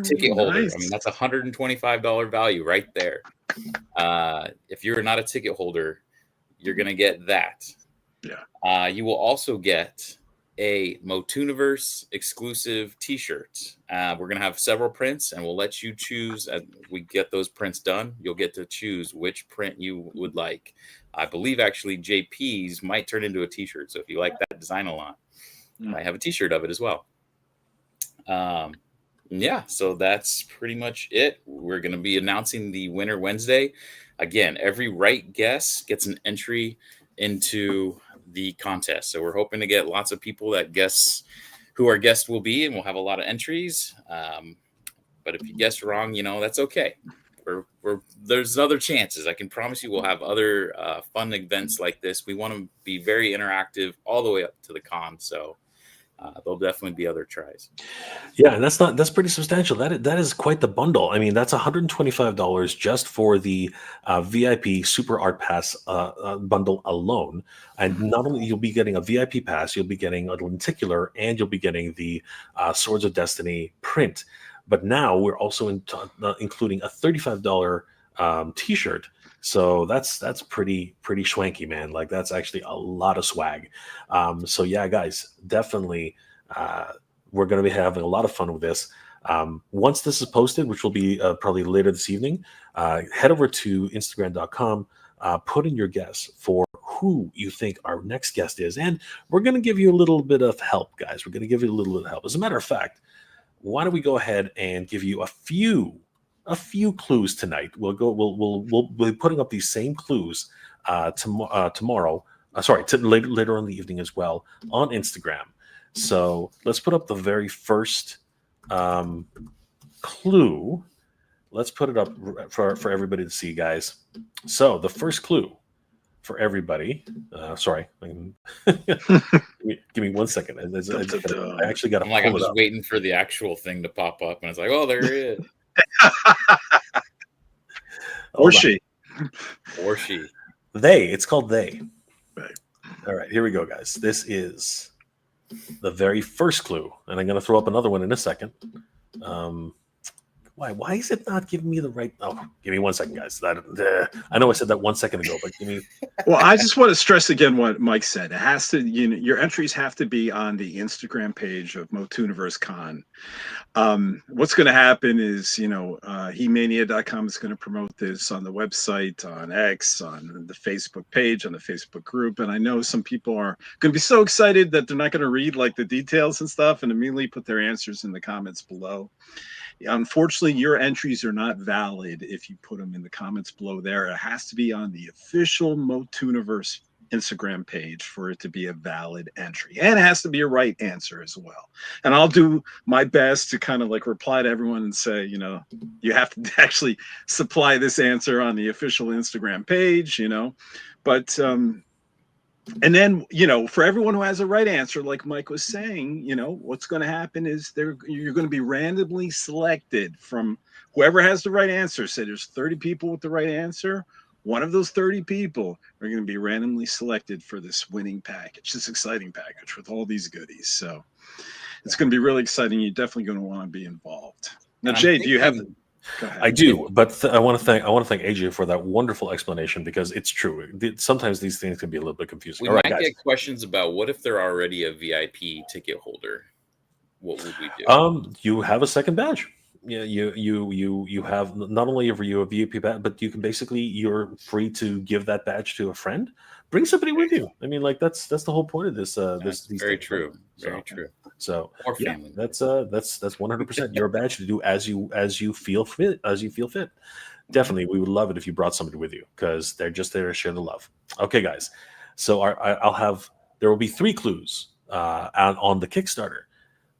ticket holder, nice. I mean, that's $125 value right there. If you're not a ticket holder, you're going to get that. Yeah. You will also get a MOTUNIVERSE exclusive t-shirt. We're going to have several prints, and we'll let you choose as we get those prints done. You'll get to choose which print you would like. I believe actually JP's might turn into a t-shirt. So if you like that design a lot, you might have a t-shirt of it as well. Yeah, so that's pretty much it. We're going to be announcing the winner Wednesday. Again, every right guess gets an entry into the contest. So we're hoping to get lots of people that guess who our guest will be, and we'll have a lot of entries. But if you guess wrong, that's okay. There's other chances. I can promise you we'll have other fun events like this. We want to be very interactive all the way up to the con. So there'll definitely be other tries. Yeah, and that's pretty substantial. That is quite the bundle. I mean, that's $125 just for the VIP Super Art Pass bundle alone. And not only you'll be getting a VIP pass, you'll be getting a lenticular, and you'll be getting the Swords of Destiny print. But now we're also including a $35 T-shirt. So that's pretty swanky, man. Like that's actually a lot of swag. So yeah, guys, definitely. We're going to be having a lot of fun with this. Once this is posted, which will be probably later this evening, head over to Instagram.com, put in your guess for who you think our next guest is. And we're going to give you a little bit of help, guys. We're going to give you a little bit of help. As a matter of fact, why don't we go ahead and give you a few clues tonight? We'll be putting up these same clues tomorrow. Later on in the evening as well on Instagram. So let's put up the very first clue. Let's put it up for everybody to see, guys. So the first clue for everybody. Sorry, give me 1 second. I actually got to. I'm just waiting for the actual thing to pop up, and it's like, oh, there it is. Or she. They. It's called they. Right. All right, here we go, guys. This is the very first clue, and I'm going to throw up another one in a second. Why is it not giving me the right? Oh, give me 1 second, guys. I know I said that 1 second ago, but give me. Well, I just want to stress again what Mike said. It has to, your entries have to be on the Instagram page of MOTUNIVERSE Con. What's going to happen is, HeMania.com is going to promote this on the website, on X, on the Facebook page, on the Facebook group. And I know some people are going to be so excited that they're not going to read like the details and stuff and immediately put their answers in the comments below. Unfortunately, your entries are not valid if you put them in the comments below there. It has to be on the official MOTUNIVERSE Instagram page for it to be a valid entry. And it has to be a right answer as well. And I'll do my best to kind of like reply to everyone and say, you have to actually supply this answer on the official Instagram page, But and then, for everyone who has a right answer, like Mike was saying, what's going to happen is you're going to be randomly selected from whoever has the right answer. Say there's 30 people with the right answer. One of those 30 people are going to be randomly selected for this winning package, this exciting package with all these goodies. So it's going to be really exciting. You're definitely going to want to be involved. Now, Jay, do you have... I do, but I want to thank AJ for that wonderful explanation because it's true. Sometimes these things can be a little bit confusing. We might get questions about what if they're already a VIP ticket holder? What would we do? You have a second badge. Yeah, you have not only are you a VIP badge, but you can you're free to give that badge to a friend. Bring somebody with you. I mean, like that's the whole point of this. These very things. true. Very true. So or family. That's 100% your badge to do as you feel fit. Definitely, we would love it if you brought somebody with you because they're just there to share the love. Okay, guys. So there will be 3 clues on the Kickstarter,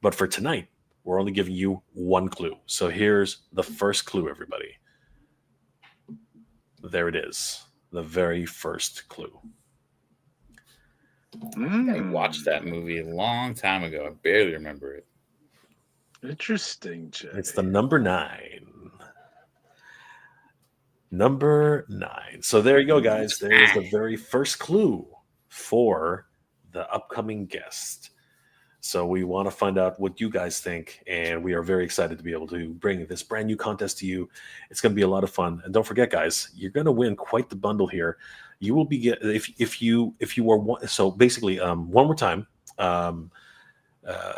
but for tonight we're only giving you 1 clue. So here's the first clue, everybody. There it is, the very first clue. I watched that movie a long time ago. I barely remember it. Interesting, Jay. It's the number 9. Number 9. So there you go, guys. There's the very first clue for the upcoming guest. So we want to find out what you guys think, and we are very excited to be able to bring this brand new contest to you. It's going to be a lot of fun, and don't forget, guys, you're going to win quite the bundle here. You will be if you are so basically one more time.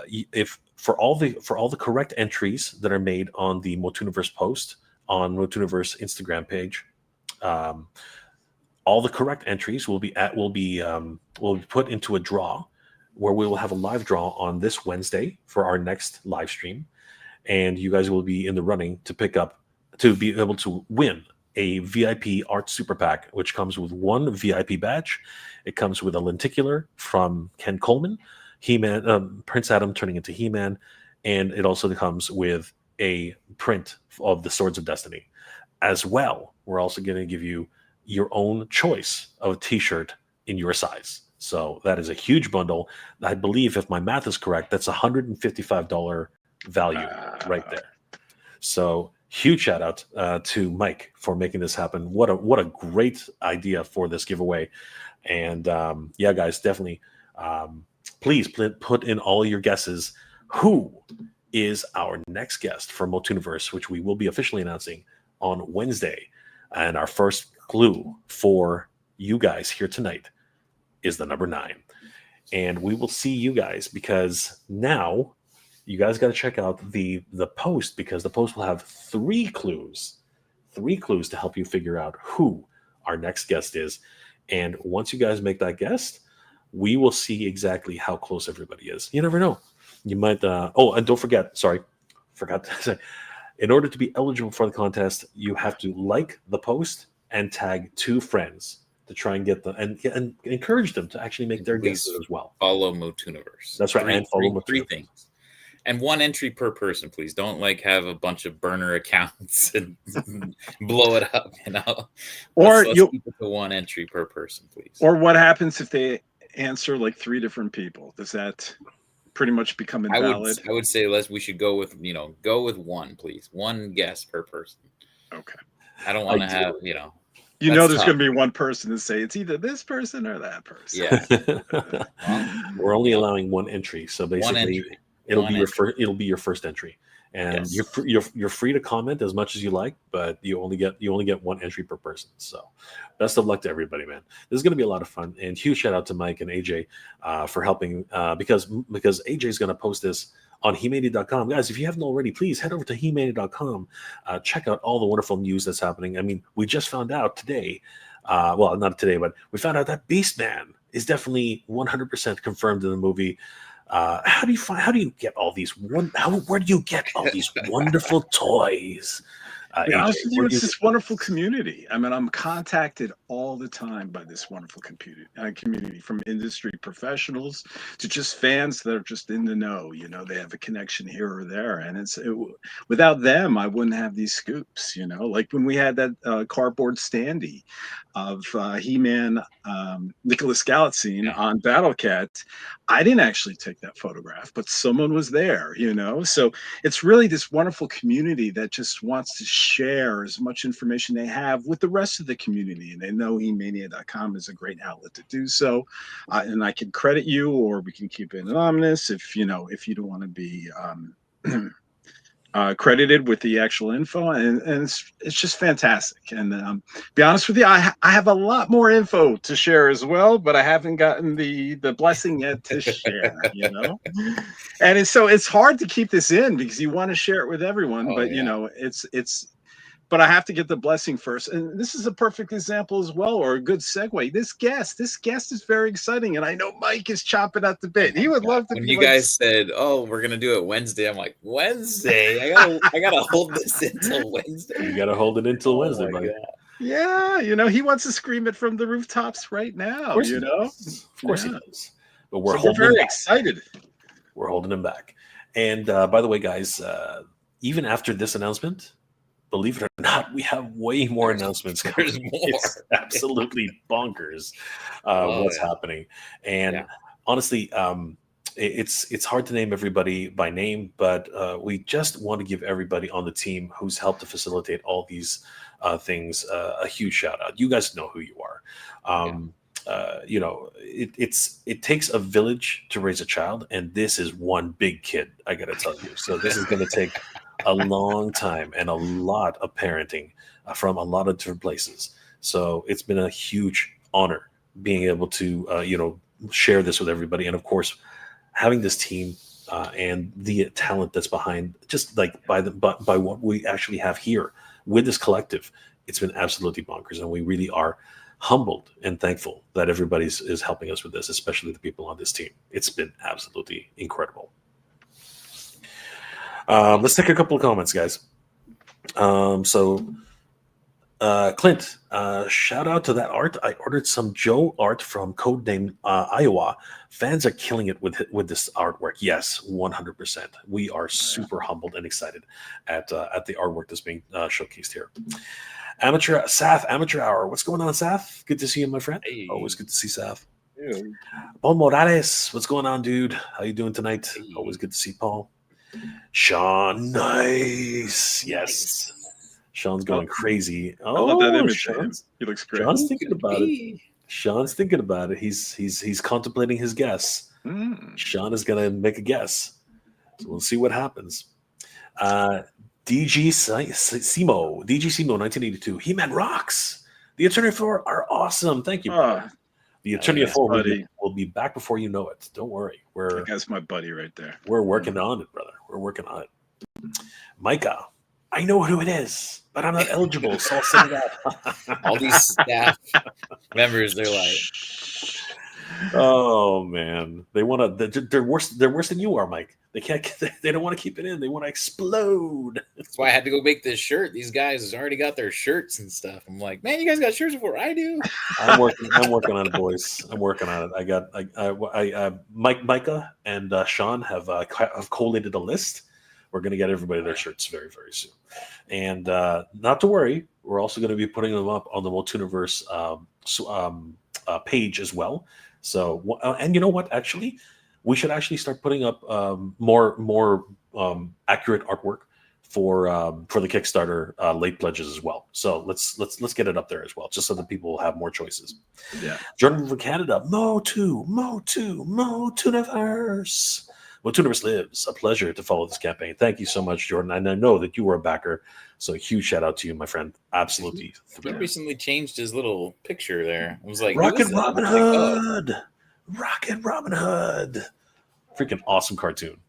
If for all the correct entries that are made on the MOTUNIVERSE post on MOTUNIVERSE Instagram page, all the correct entries will be put into a draw, where we will have a live draw on this Wednesday for our next live stream. And you guys will be in the running to be able to win a VIP art super pack, which comes with 1 VIP badge. It comes with a lenticular from Ken Coleman, He-Man, Prince Adam turning into He-Man. And it also comes with a print of the Swords of Destiny. As well, we're also going to give you your own choice of a t-shirt in your size. So that is a huge bundle. I believe, if my math is correct, that's $155 value right there. So huge shout out to Mike for making this happen. What a great idea for this giveaway. And yeah, guys, definitely please put in all your guesses. Who is our next guest for MOTUNIVERSE, which we will be officially announcing on Wednesday. And our first clue for you guys here tonight is the number 9. And we will see you guys, because now you guys got to check out the post, because the post will have 3 clues to help you figure out who our next guest is. And once you guys make that guess, we will see exactly how close everybody is. You never know. You might, and don't forget, forgot to say, in order to be eligible for the contest, you have to like the post and tag 2 friends to try and get them, and encourage them to actually make their guesses as well. Follow MOTUNIVERSE. That's right. And follow MOTUNIVERSE. 3 things. And 1 entry per person, please. Don't have a bunch of burner accounts and blow it up, Or let's keep it to 1 entry per person, please. Or what happens if they answer 3 different people? Does that pretty much become invalid? I would say we should go with 1, please. 1 guess per person. Okay. I don't want to have, there's going to be 1 person to say it's either this person or that person. Yeah. We're only allowing 1 entry, so basically it'll be your first entry, and you're free to comment as much as you like, but you only get 1 entry per person. So best of luck to everybody, man. This is going to be a lot of fun, and huge shout out to Mike and AJ for helping, because AJ is going to post this on HeMania.com. Guys, if you haven't already, please head over to HeMania.com. Check out all the wonderful news that's happening. I mean, we just found out today, well, not today, but we found out that Beastman is definitely 100% confirmed in the movie. How do you get all these? Where do you get all these wonderful toys? It's this wonderful community. I mean, I'm contacted all the time by this wonderful community, from industry professionals to just fans that are just in the know. They have a connection here or there, and without them, I wouldn't have these scoops. Like when we had that cardboard standee of He-Man, Nicholas Galitzine on Battlecat. I didn't actually take that photograph, but someone was there. So it's really this wonderful community that just wants to share as much information they have with the rest of the community, and they know HeMania.com is a great outlet to do so. And I can credit you, or we can keep it anonymous if you don't want to be credited with the actual info, and it's just fantastic. And be honest with you, I have a lot more info to share as well, but I haven't gotten the blessing yet to share. And it's hard to keep this in because you want to share it with everyone, but it's. But I have to get the blessing first. And this is a perfect example as well, or a good segue. This guest is very exciting. And I know Mike is chomping at the bit. He would love to. When you guys said, "Oh, we're going to do it Wednesday," I'm like, Wednesday? I gotta hold this until Wednesday. You got to hold it until Wednesday, Mike. Yeah, he wants to scream it from the rooftops right now, Of course he does. But we're very excited. We're holding him back. And by the way, guys, even after this announcement, believe it or not, we have way more announcements coming. There's more. It's absolutely bonkers what's happening. And honestly, it's hard to name everybody by name, but we just want to give everybody on the team who's helped to facilitate all these things a huge shout out. You guys know who you are. It takes a village to raise a child, and this is one big kid, I gotta tell you. So this is going to take a long time and a lot of parenting from a lot of different places. So it's been a huge honor being able to share this with everybody, and of course having this team and the talent that's behind, just like by what we actually have here with this collective. It's been absolutely bonkers, and we really are humbled and thankful that everybody is helping us with this, especially the people on this team. It's been absolutely incredible. Let's take a couple of comments, guys. Clint, shout out to that art. I ordered some Joe art from Codename Iowa. Fans are killing it with this artwork. Yes, 100%. We are super humbled and excited at the artwork that's being showcased here. Amateur Hour. What's going on, Saf? Good to see you, my friend. Hey. Always good to see Saf. Paul Morales, what's going on, dude? How you doing tonight? Always good to see Paul. Sean, nice. Yes. Sean's going crazy. I love that image. Sean's, He looks great. Sean's thinking about it. Sean's thinking about it. He's contemplating his guess. Sean is gonna make a guess. So we'll see what happens. DG Simo, 1982. He-Man rocks. The Eternity 4 are awesome. Thank you. The Eternity 4 will be back before you know it. Don't worry. That's my buddy right there. We're working on it, brother. We're working on it. Micah, I know who it is, but I'm not eligible, so I'll set it up. All these staff members, they're like, oh man, they want to. They're worse. They're worse than you are, Mike. They can't. They don't want to keep it in. They want to explode. That's why I had to go make this shirt. These guys already got their shirts and stuff. I'm like, man, you guys got shirts before I do. I'm working on it, boys. I'm working on it. Micah and Sean have collated a list. We're going to get everybody their shirts very, very soon. And not to worry, we're also going to be putting them up on the MOTUNIVERSE page as well. So, and you know what? Actually, we should actually start putting up more accurate artwork for the Kickstarter late pledges as well. So let's get it up there as well, just so that people will have more choices. Yeah. Jordan from Canada, MOTUNIVERSE. MOTUNIVERSE lives. A pleasure to follow this campaign. Thank you so much, Jordan. And I know that you were a backer, so a huge shout out to you, my friend. Absolutely. He recently changed his little picture there. I was like, Rocket Robin Hood. Rocket Robin Hood. Freaking awesome cartoon.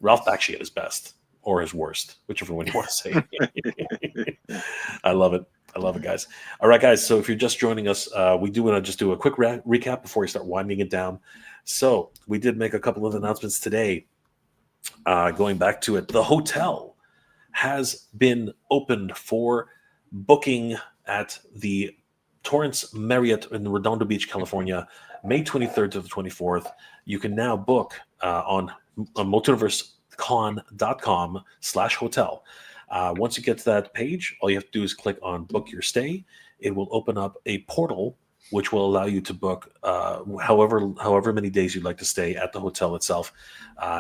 Ralph Bakshi at his best or his worst, whichever one you want to say. I love it. I love it, guys. All right, guys. So if you're just joining us, we do want to just do a quick recap before we start winding it down. So we did make a couple of announcements today. Going back to it, the hotel has been opened for booking at the Torrance Marriott in Redondo Beach, California, May 23rd to the 24th. You can now book on MOTUNIVERSECon.com/hotel. Once you get to that page, all you have to do is click on book your stay. It will open up a portal which will allow you to book however many days you'd like to stay at the hotel itself.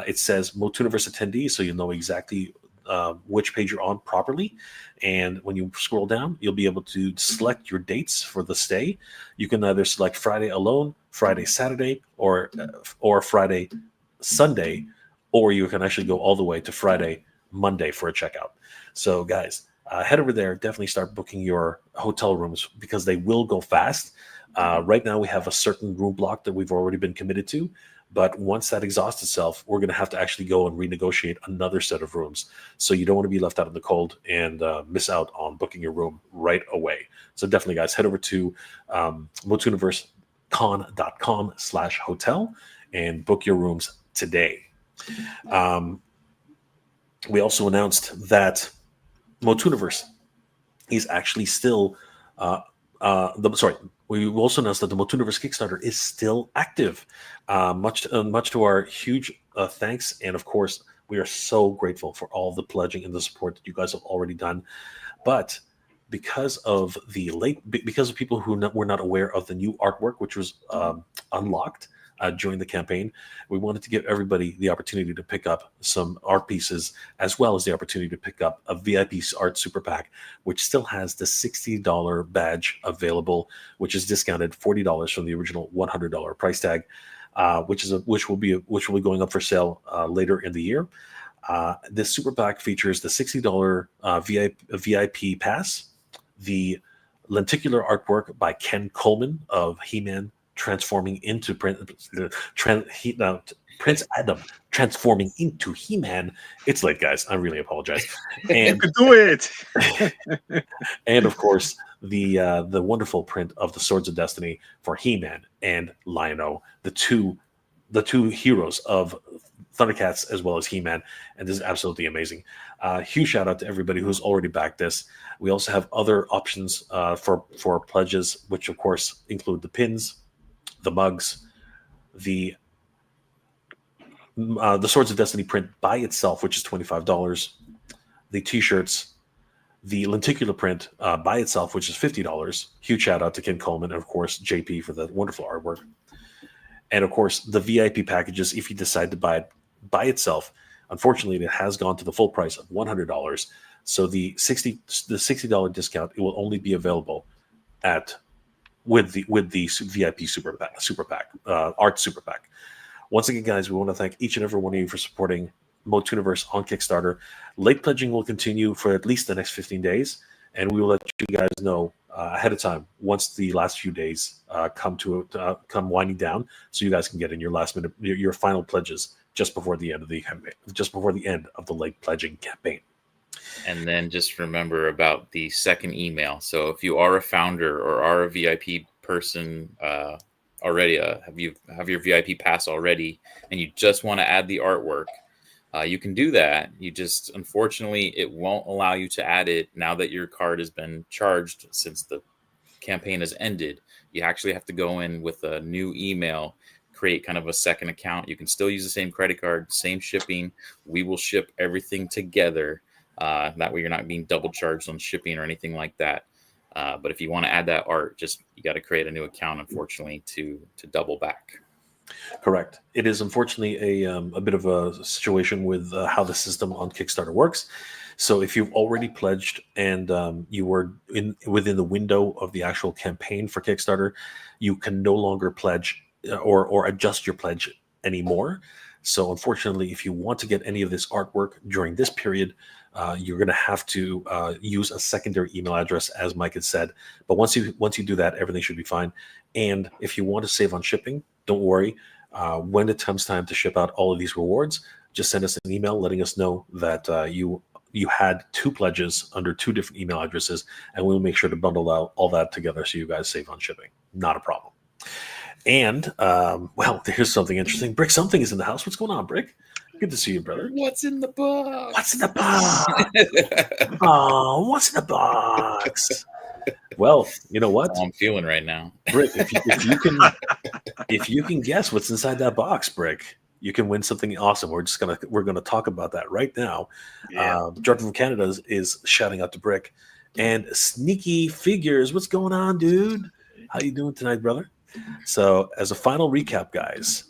It says MOTUNIVERSE attendee, so you'll know exactly which page you're on properly. And when you scroll down, you'll be able to select your dates for the stay. You can either select Friday alone, Friday Saturday, or Friday Sunday, or you can actually go all the way to Friday Monday for a checkout. So guys, head over there, definitely start booking your hotel rooms because they will go fast. Right now we have a certain room block that we've already been committed to, but once that exhausts itself, we're going to have to actually go and renegotiate another set of rooms. So you don't want to be left out in the cold and miss out on booking your room right away. So definitely, guys, head over to MOTUNIVERSECon.com/hotel and book your rooms today. We also announced that MOTUNIVERSE is actually still we also announced that the MOTUNIVERSE Kickstarter is still active, much to our huge thanks. And of course, we are so grateful for all the pledging and the support that you guys have already done. But because of people who were not aware of the new artwork, which was unlocked during the campaign, we wanted to give everybody the opportunity to pick up some art pieces, as well as the opportunity to pick up a VIP art super pack, which still has the $60 badge available, which is discounted $40 from the original $100 price tag, which will be going up for sale later in the year. This super pack features the $60 VIP pass, the lenticular artwork by Ken Coleman of He-Man transforming into Prince Adam transforming into He-Man. It's late, guys. I really apologize. And you can do it. And of course, the wonderful print of the Swords of Destiny for He-Man and Lion-O, the two heroes of Thundercats as well as He-Man, and this is absolutely amazing. Huge shout out to everybody who's already backed this. We also have other options for pledges, which of course include the pins, the mugs, the Swords of Destiny print by itself, which is $25, the t-shirts, the lenticular print by itself, which is $50. Huge shout out to Ken Coleman and of course JP for the wonderful artwork. And of course, the VIP packages, if you decide to buy it by itself, unfortunately, it has gone to the full price of $100. So the $60 discount, it will only be available at with the VIP super pack, art super pack. Once again, guys, we want to thank each and every one of you for supporting MOTUNIVERSE on Kickstarter. Late pledging will continue for at least the next 15 days, and we will let you guys know ahead of time once the last few days come winding down, so you guys can get in your last minute, your final pledges just before the end of the campaign, just before the end of the late pledging campaign. And then just remember about the second email. So if you are a founder or are a VIP person already, have your VIP pass already, and you just want to add the artwork, you can do that. You just, unfortunately, it won't allow you to add it now that your card has been charged since the campaign has ended. You actually have to go in with a new email, create kind of a second account. You can still use the same credit card, same shipping. We will ship everything together. That way you're not being double charged on shipping or anything like that. But if you want to add that art, you got to create a new account, unfortunately, to double back. Correct. It is unfortunately a bit of a situation with how the system on Kickstarter works. So if you've already pledged and you were within the window of the actual campaign for Kickstarter, you can no longer pledge or adjust your pledge anymore. So unfortunately, if you want to get any of this artwork during this period, you're going to have to use a secondary email address, as Mike had said. But once you do that, everything should be fine. And if you want to save on shipping, don't worry. When it comes time to ship out all of these rewards, just send us an email letting us know that you had 2 pledges under 2 different email addresses, and we'll make sure to bundle out all that together so you guys save on shipping. Not a problem. And, well, here's something interesting. Brick Something is in the house. What's going on, Brick? Good to see you, brother. What's in the box? What's in the box? Oh, what's in the box? Well, you know what? That's how I'm feeling right now. Brick, if you can guess what's inside that box, Brick, you can win something awesome. We're gonna talk about that right now. Yeah. Jordan from Canada is shouting out to Brick. And Sneaky Figures, what's going on, dude? How you doing tonight, brother? So, as a final recap, guys,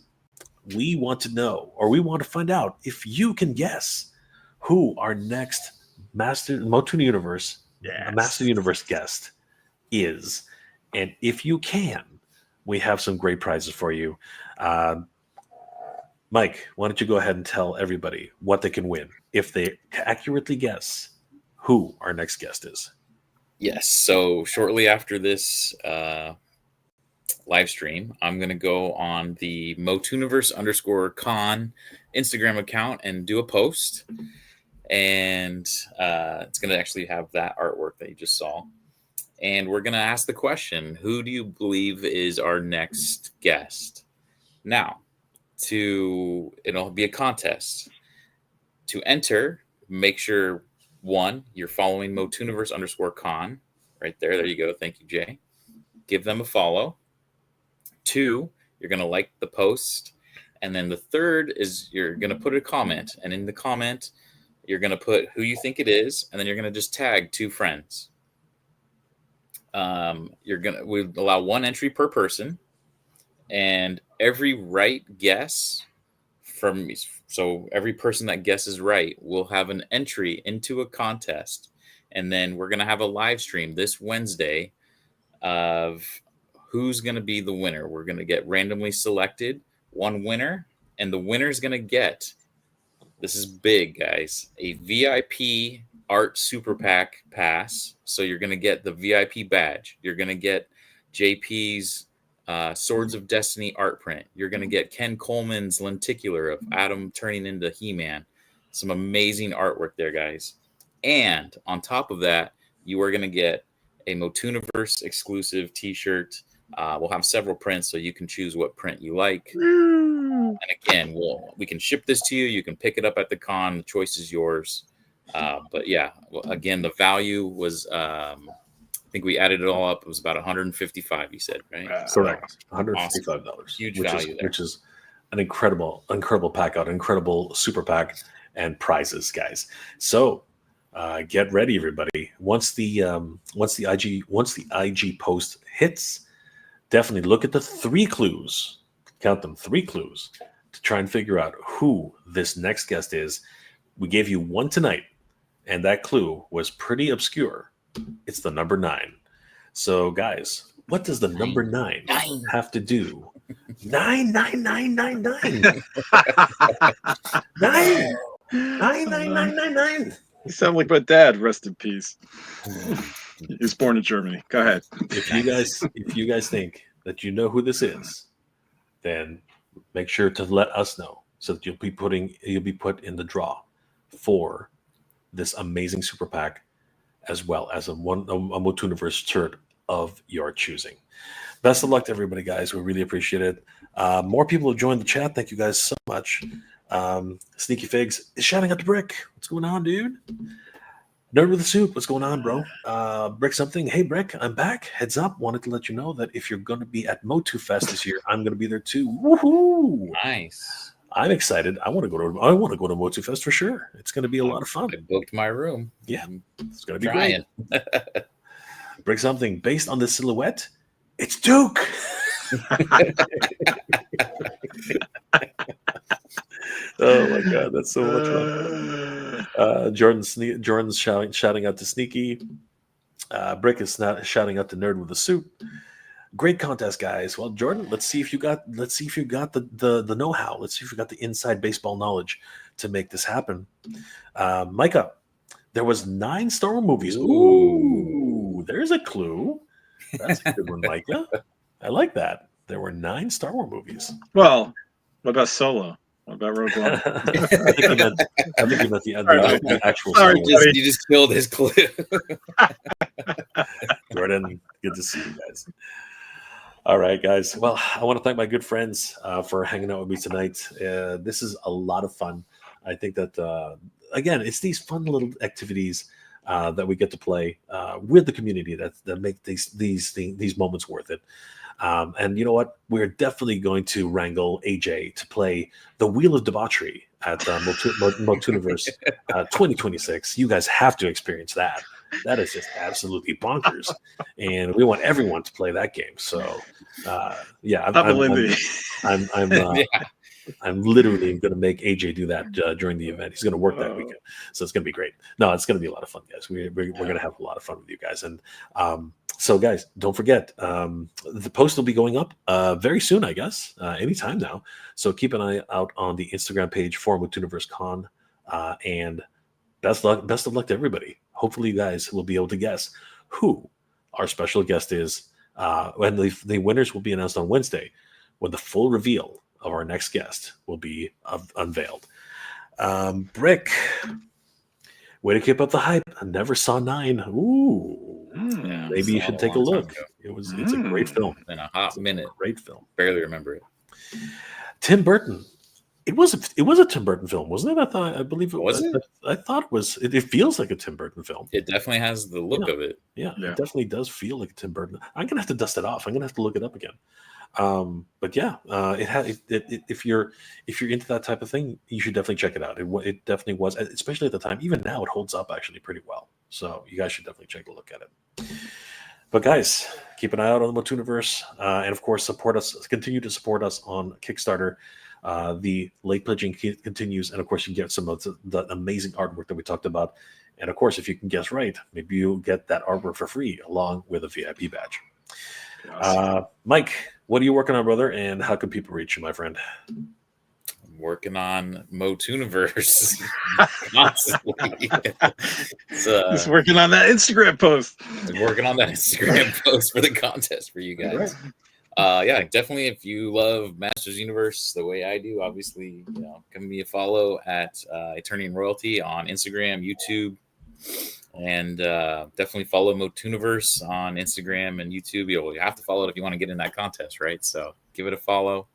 we want to find out if you can guess who our next Master Universe guest is. And if you can, we have some great prizes for you. Mike, why don't you go ahead and tell everybody what they can win if they accurately guess who our next guest is? Yes. So shortly after this live stream, I'm going to go on the MOTUNIVERSE_con Instagram account and do a post. And it's going to actually have that artwork that you just saw. And we're going to ask the question, who do you believe is our next guest? Now, it'll be a contest. To enter, make sure, 1, you're following MOTUNIVERSE_con. Right there. There you go. Thank you, Jay. Give them a follow. 2, you're going to like the post. And then the 3rd is you're going to put a comment. And in the comment, you're going to put who you think it is. And then you're going to just tag 2 friends. We allow 1 entry per person. And every right guess so every person that guesses right will have an entry into a contest. And then we're going to have a live stream this Wednesday of who's going to be the winner. We're going to get randomly selected 1 winner, and the winner is going to get, this is big, guys, a VIP art super pack pass. So you're going to get the VIP badge. You're going to get JP's Swords of Destiny art print. You're going to get Ken Coleman's lenticular of Adam turning into He-Man. Some amazing artwork there, guys. And on top of that, you are going to get a MOTUNIVERSE exclusive t-shirt. We'll have several prints, so you can choose what print you like. And again, we can ship this to you. You can pick it up at the con. The choice is yours. But yeah, again, the value was, I think we added it all up. It was about $155, you said, right? Correct. $155. Awesome. Huge value there. Which is an incredible pack out, incredible super pack and prizes, guys. So get ready, everybody. Once the IG post hits, definitely look at the 3 clues. count them, 3 clues to try and figure out who this next guest is. We gave you one tonight, and that clue was pretty obscure. It's the number 9. So, guys, what does the number 9 have to do? 9, 9, 9, 9, 9. 9. 9, 9, 9, 9, 9. You sound like my dad. Rest in peace. He was born in Germany. Go ahead. If you guys think that you know who this is, then make sure to let us know so that you'll be put in the draw for this amazing super pack, as well as a MOTUNIVERSE shirt of your choosing. Best of luck to everybody, guys. We really appreciate it. More people have joined the chat. Thank you guys so much. Sneaky Figs is shouting out to Brick. What's going on, dude? Nerd with the Soup. What's going on, bro? Brick something. Hey, Brick, I'm back. Heads up. Wanted to let you know that if you're going to be at MOTUFest this year, I'm going to be there too. Woohoo! Nice. I'm excited. I want to go to MOTUFest for sure. It's going to be a lot of fun. I booked my room. Yeah, it's going to be Trying. great. Brick something. Based on the silhouette, it's Duke. Oh my god, that's so much fun. Jordan's shouting out to Sneaky. Brick is shouting out to Nerd with the Soup. Great contest, guys. Well, Jordan, let's see if you got the know-how. Let's see if you got the inside baseball knowledge to make this happen. Micah, there was 9 Star Wars movies. Ooh, there's a clue. That's a good one, Micah. I like that. There were 9 Star Wars movies. Well, what about Solo? What about Rogue One? I think you meant the actual Star Wars. You just killed his clue. Jordan, good to see you guys. All right, guys. Well, I want to thank my good friends for hanging out with me tonight. This is a lot of fun. I think that, again, it's these fun little activities that we get to play with the community that make these moments worth it. And you know what? We're definitely going to wrangle AJ to play the Wheel of Debauchery at MOTUNIVERSE 2026. You guys have to experience that. That is just absolutely bonkers, and we want everyone to play that game. So, yeah, I'm literally going to make AJ do that during the event. He's going to work that weekend, so it's going to be great. No, it's going to be a lot of fun, guys. We're going to have a lot of fun with you guys, and so, guys, don't forget the post will be going up very soon, I guess, anytime now. So keep an eye out on the Instagram page for MOTUNIVERSE Con, and best of luck to everybody. Hopefully, you guys will be able to guess who our special guest is. When the winners will be announced on Wednesday, when the full reveal of our next guest will be unveiled. Brick, way to keep up the hype. I never saw 9. Ooh, Yeah, maybe you should take a look. It's a great film. In a hot minute. Great film. Barely remember it. Tim Burton. It was a Tim Burton film, wasn't it? I believe it was. I thought it was. It feels like a Tim Burton film. It definitely has the look of it. Yeah, it definitely does feel like a Tim Burton. I'm gonna have to dust it off. I'm gonna have to look it up again. But yeah, it had. If you're into that type of thing, you should definitely check it out. It definitely was, especially at the time. Even now, it holds up actually pretty well. So you guys should definitely take a look at it. But guys, keep an eye out on the MOTUNIVERSE, and of course, support us. Continue to support us on Kickstarter. The late pledging continues, and of course, you get some of the amazing artwork that we talked about. And of course, if you can guess right, maybe you'll get that artwork for free along with a VIP badge. Awesome. Mike, what are you working on, brother? And how can people reach you, my friend? I'm working on MOTUNIVERSE constantly. Just working on that Instagram post. Working on that Instagram post for the contest for you guys. Yeah, definitely. If you love Masters Universe the way I do, obviously, give me a follow at Eternian Royalty on Instagram, YouTube, and definitely follow MOTUNIVERSE on Instagram and YouTube. You have to follow it if you want to get in that contest, right? So give it a follow.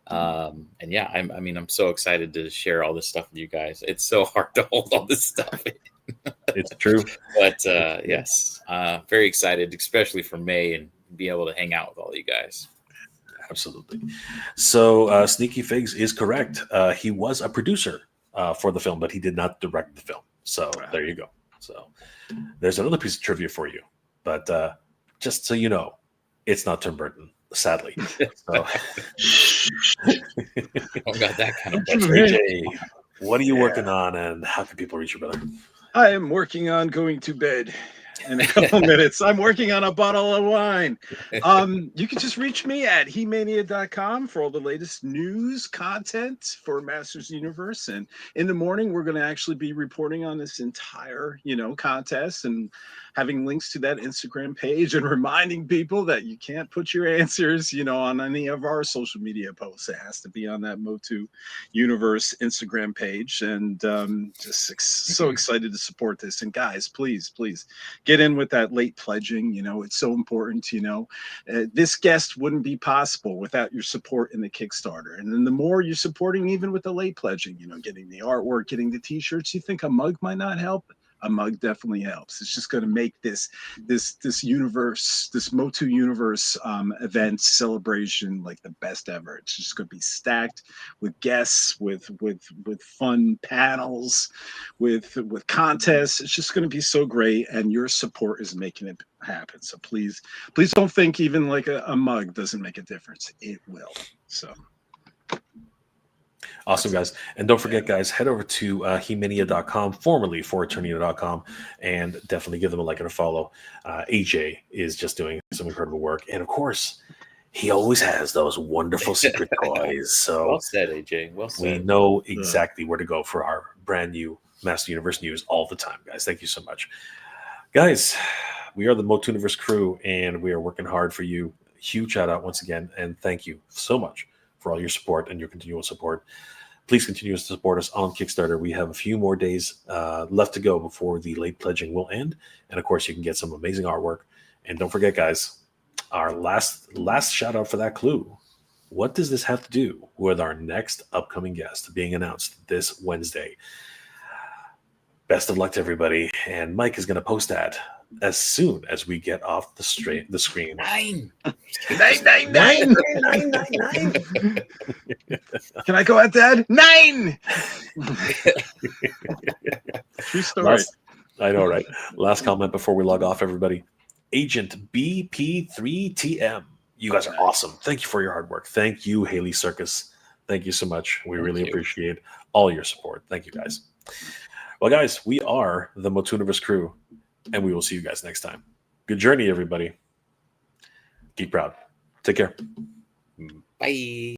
And yeah, I'm so excited to share all this stuff with you guys. It's so hard to hold all this stuff in. It's true, but yes, very excited, especially for May and be able to hang out with all you guys. Absolutely. So Sneaky Figs is correct. He was a producer for the film, but he did not direct the film. So there you go. So there's another piece of trivia for you. But just so you know, it's not Tim Burton. sadly. So, Don't got that kind of budget. AJ, what are you working on, and how can people reach you, brother? I am working on going to bed in a couple minutes. I'm working on a bottle of wine. You can just reach me at hemania.com for all the latest news content for Masters Universe. And in the morning, we're going to actually be reporting on this entire, contest and having links to that Instagram page and reminding people that you can't put your answers, on any of our social media posts. It has to be on that Motu Universe Instagram page. And just so excited to support this. And guys, please get in with that late pledging. It's so important. This guest wouldn't be possible without your support in the Kickstarter. And then the more you're supporting, even with the late pledging, getting the artwork, getting the t-shirts, you think a mug might not help? A mug definitely helps. It's just going to make this universe, this Motu Universe event celebration like the best ever. It's just going to be stacked with guests, with fun panels, with contests. It's just going to be so great, and your support is making it happen. So please don't think even like a mug doesn't make a difference. It will. So. Awesome, guys. And don't forget, guys, head over to hemania.com, formerly foreternia.com, and definitely give them a like and a follow. AJ is just doing some incredible work. And, of course, he always has those wonderful secret toys. So well said, AJ. Well said. We know exactly where to go for our brand new Master Universe news all the time, guys. Thank you so much. Guys, we are the MOTUNIVERSE crew, and we are working hard for you. Huge shout out once again, and thank you so much for all your support and your continual support. Please continue to support us on Kickstarter. We have a few more days left to go before the late pledging will end. And of course, you can get some amazing artwork. And don't forget, guys, our last shout out for that clue. What does this have to do with our next upcoming guest being announced this Wednesday? Best of luck to everybody. And Mike is going to post that as soon as we get off the screen. 9. 9. Can I go at that? 9. True story. I know, right? Last comment before we log off, everybody. Agent BP3TM. You guys are awesome. Thank you for your hard work. Thank you, Haley Circus. Thank you so much. We really appreciate all your support. Thank you, guys. Well, guys, we are the MOTUNIVERSE crew, and we will see you guys next time. Good journey, everybody. Geek proud. Take care. Bye.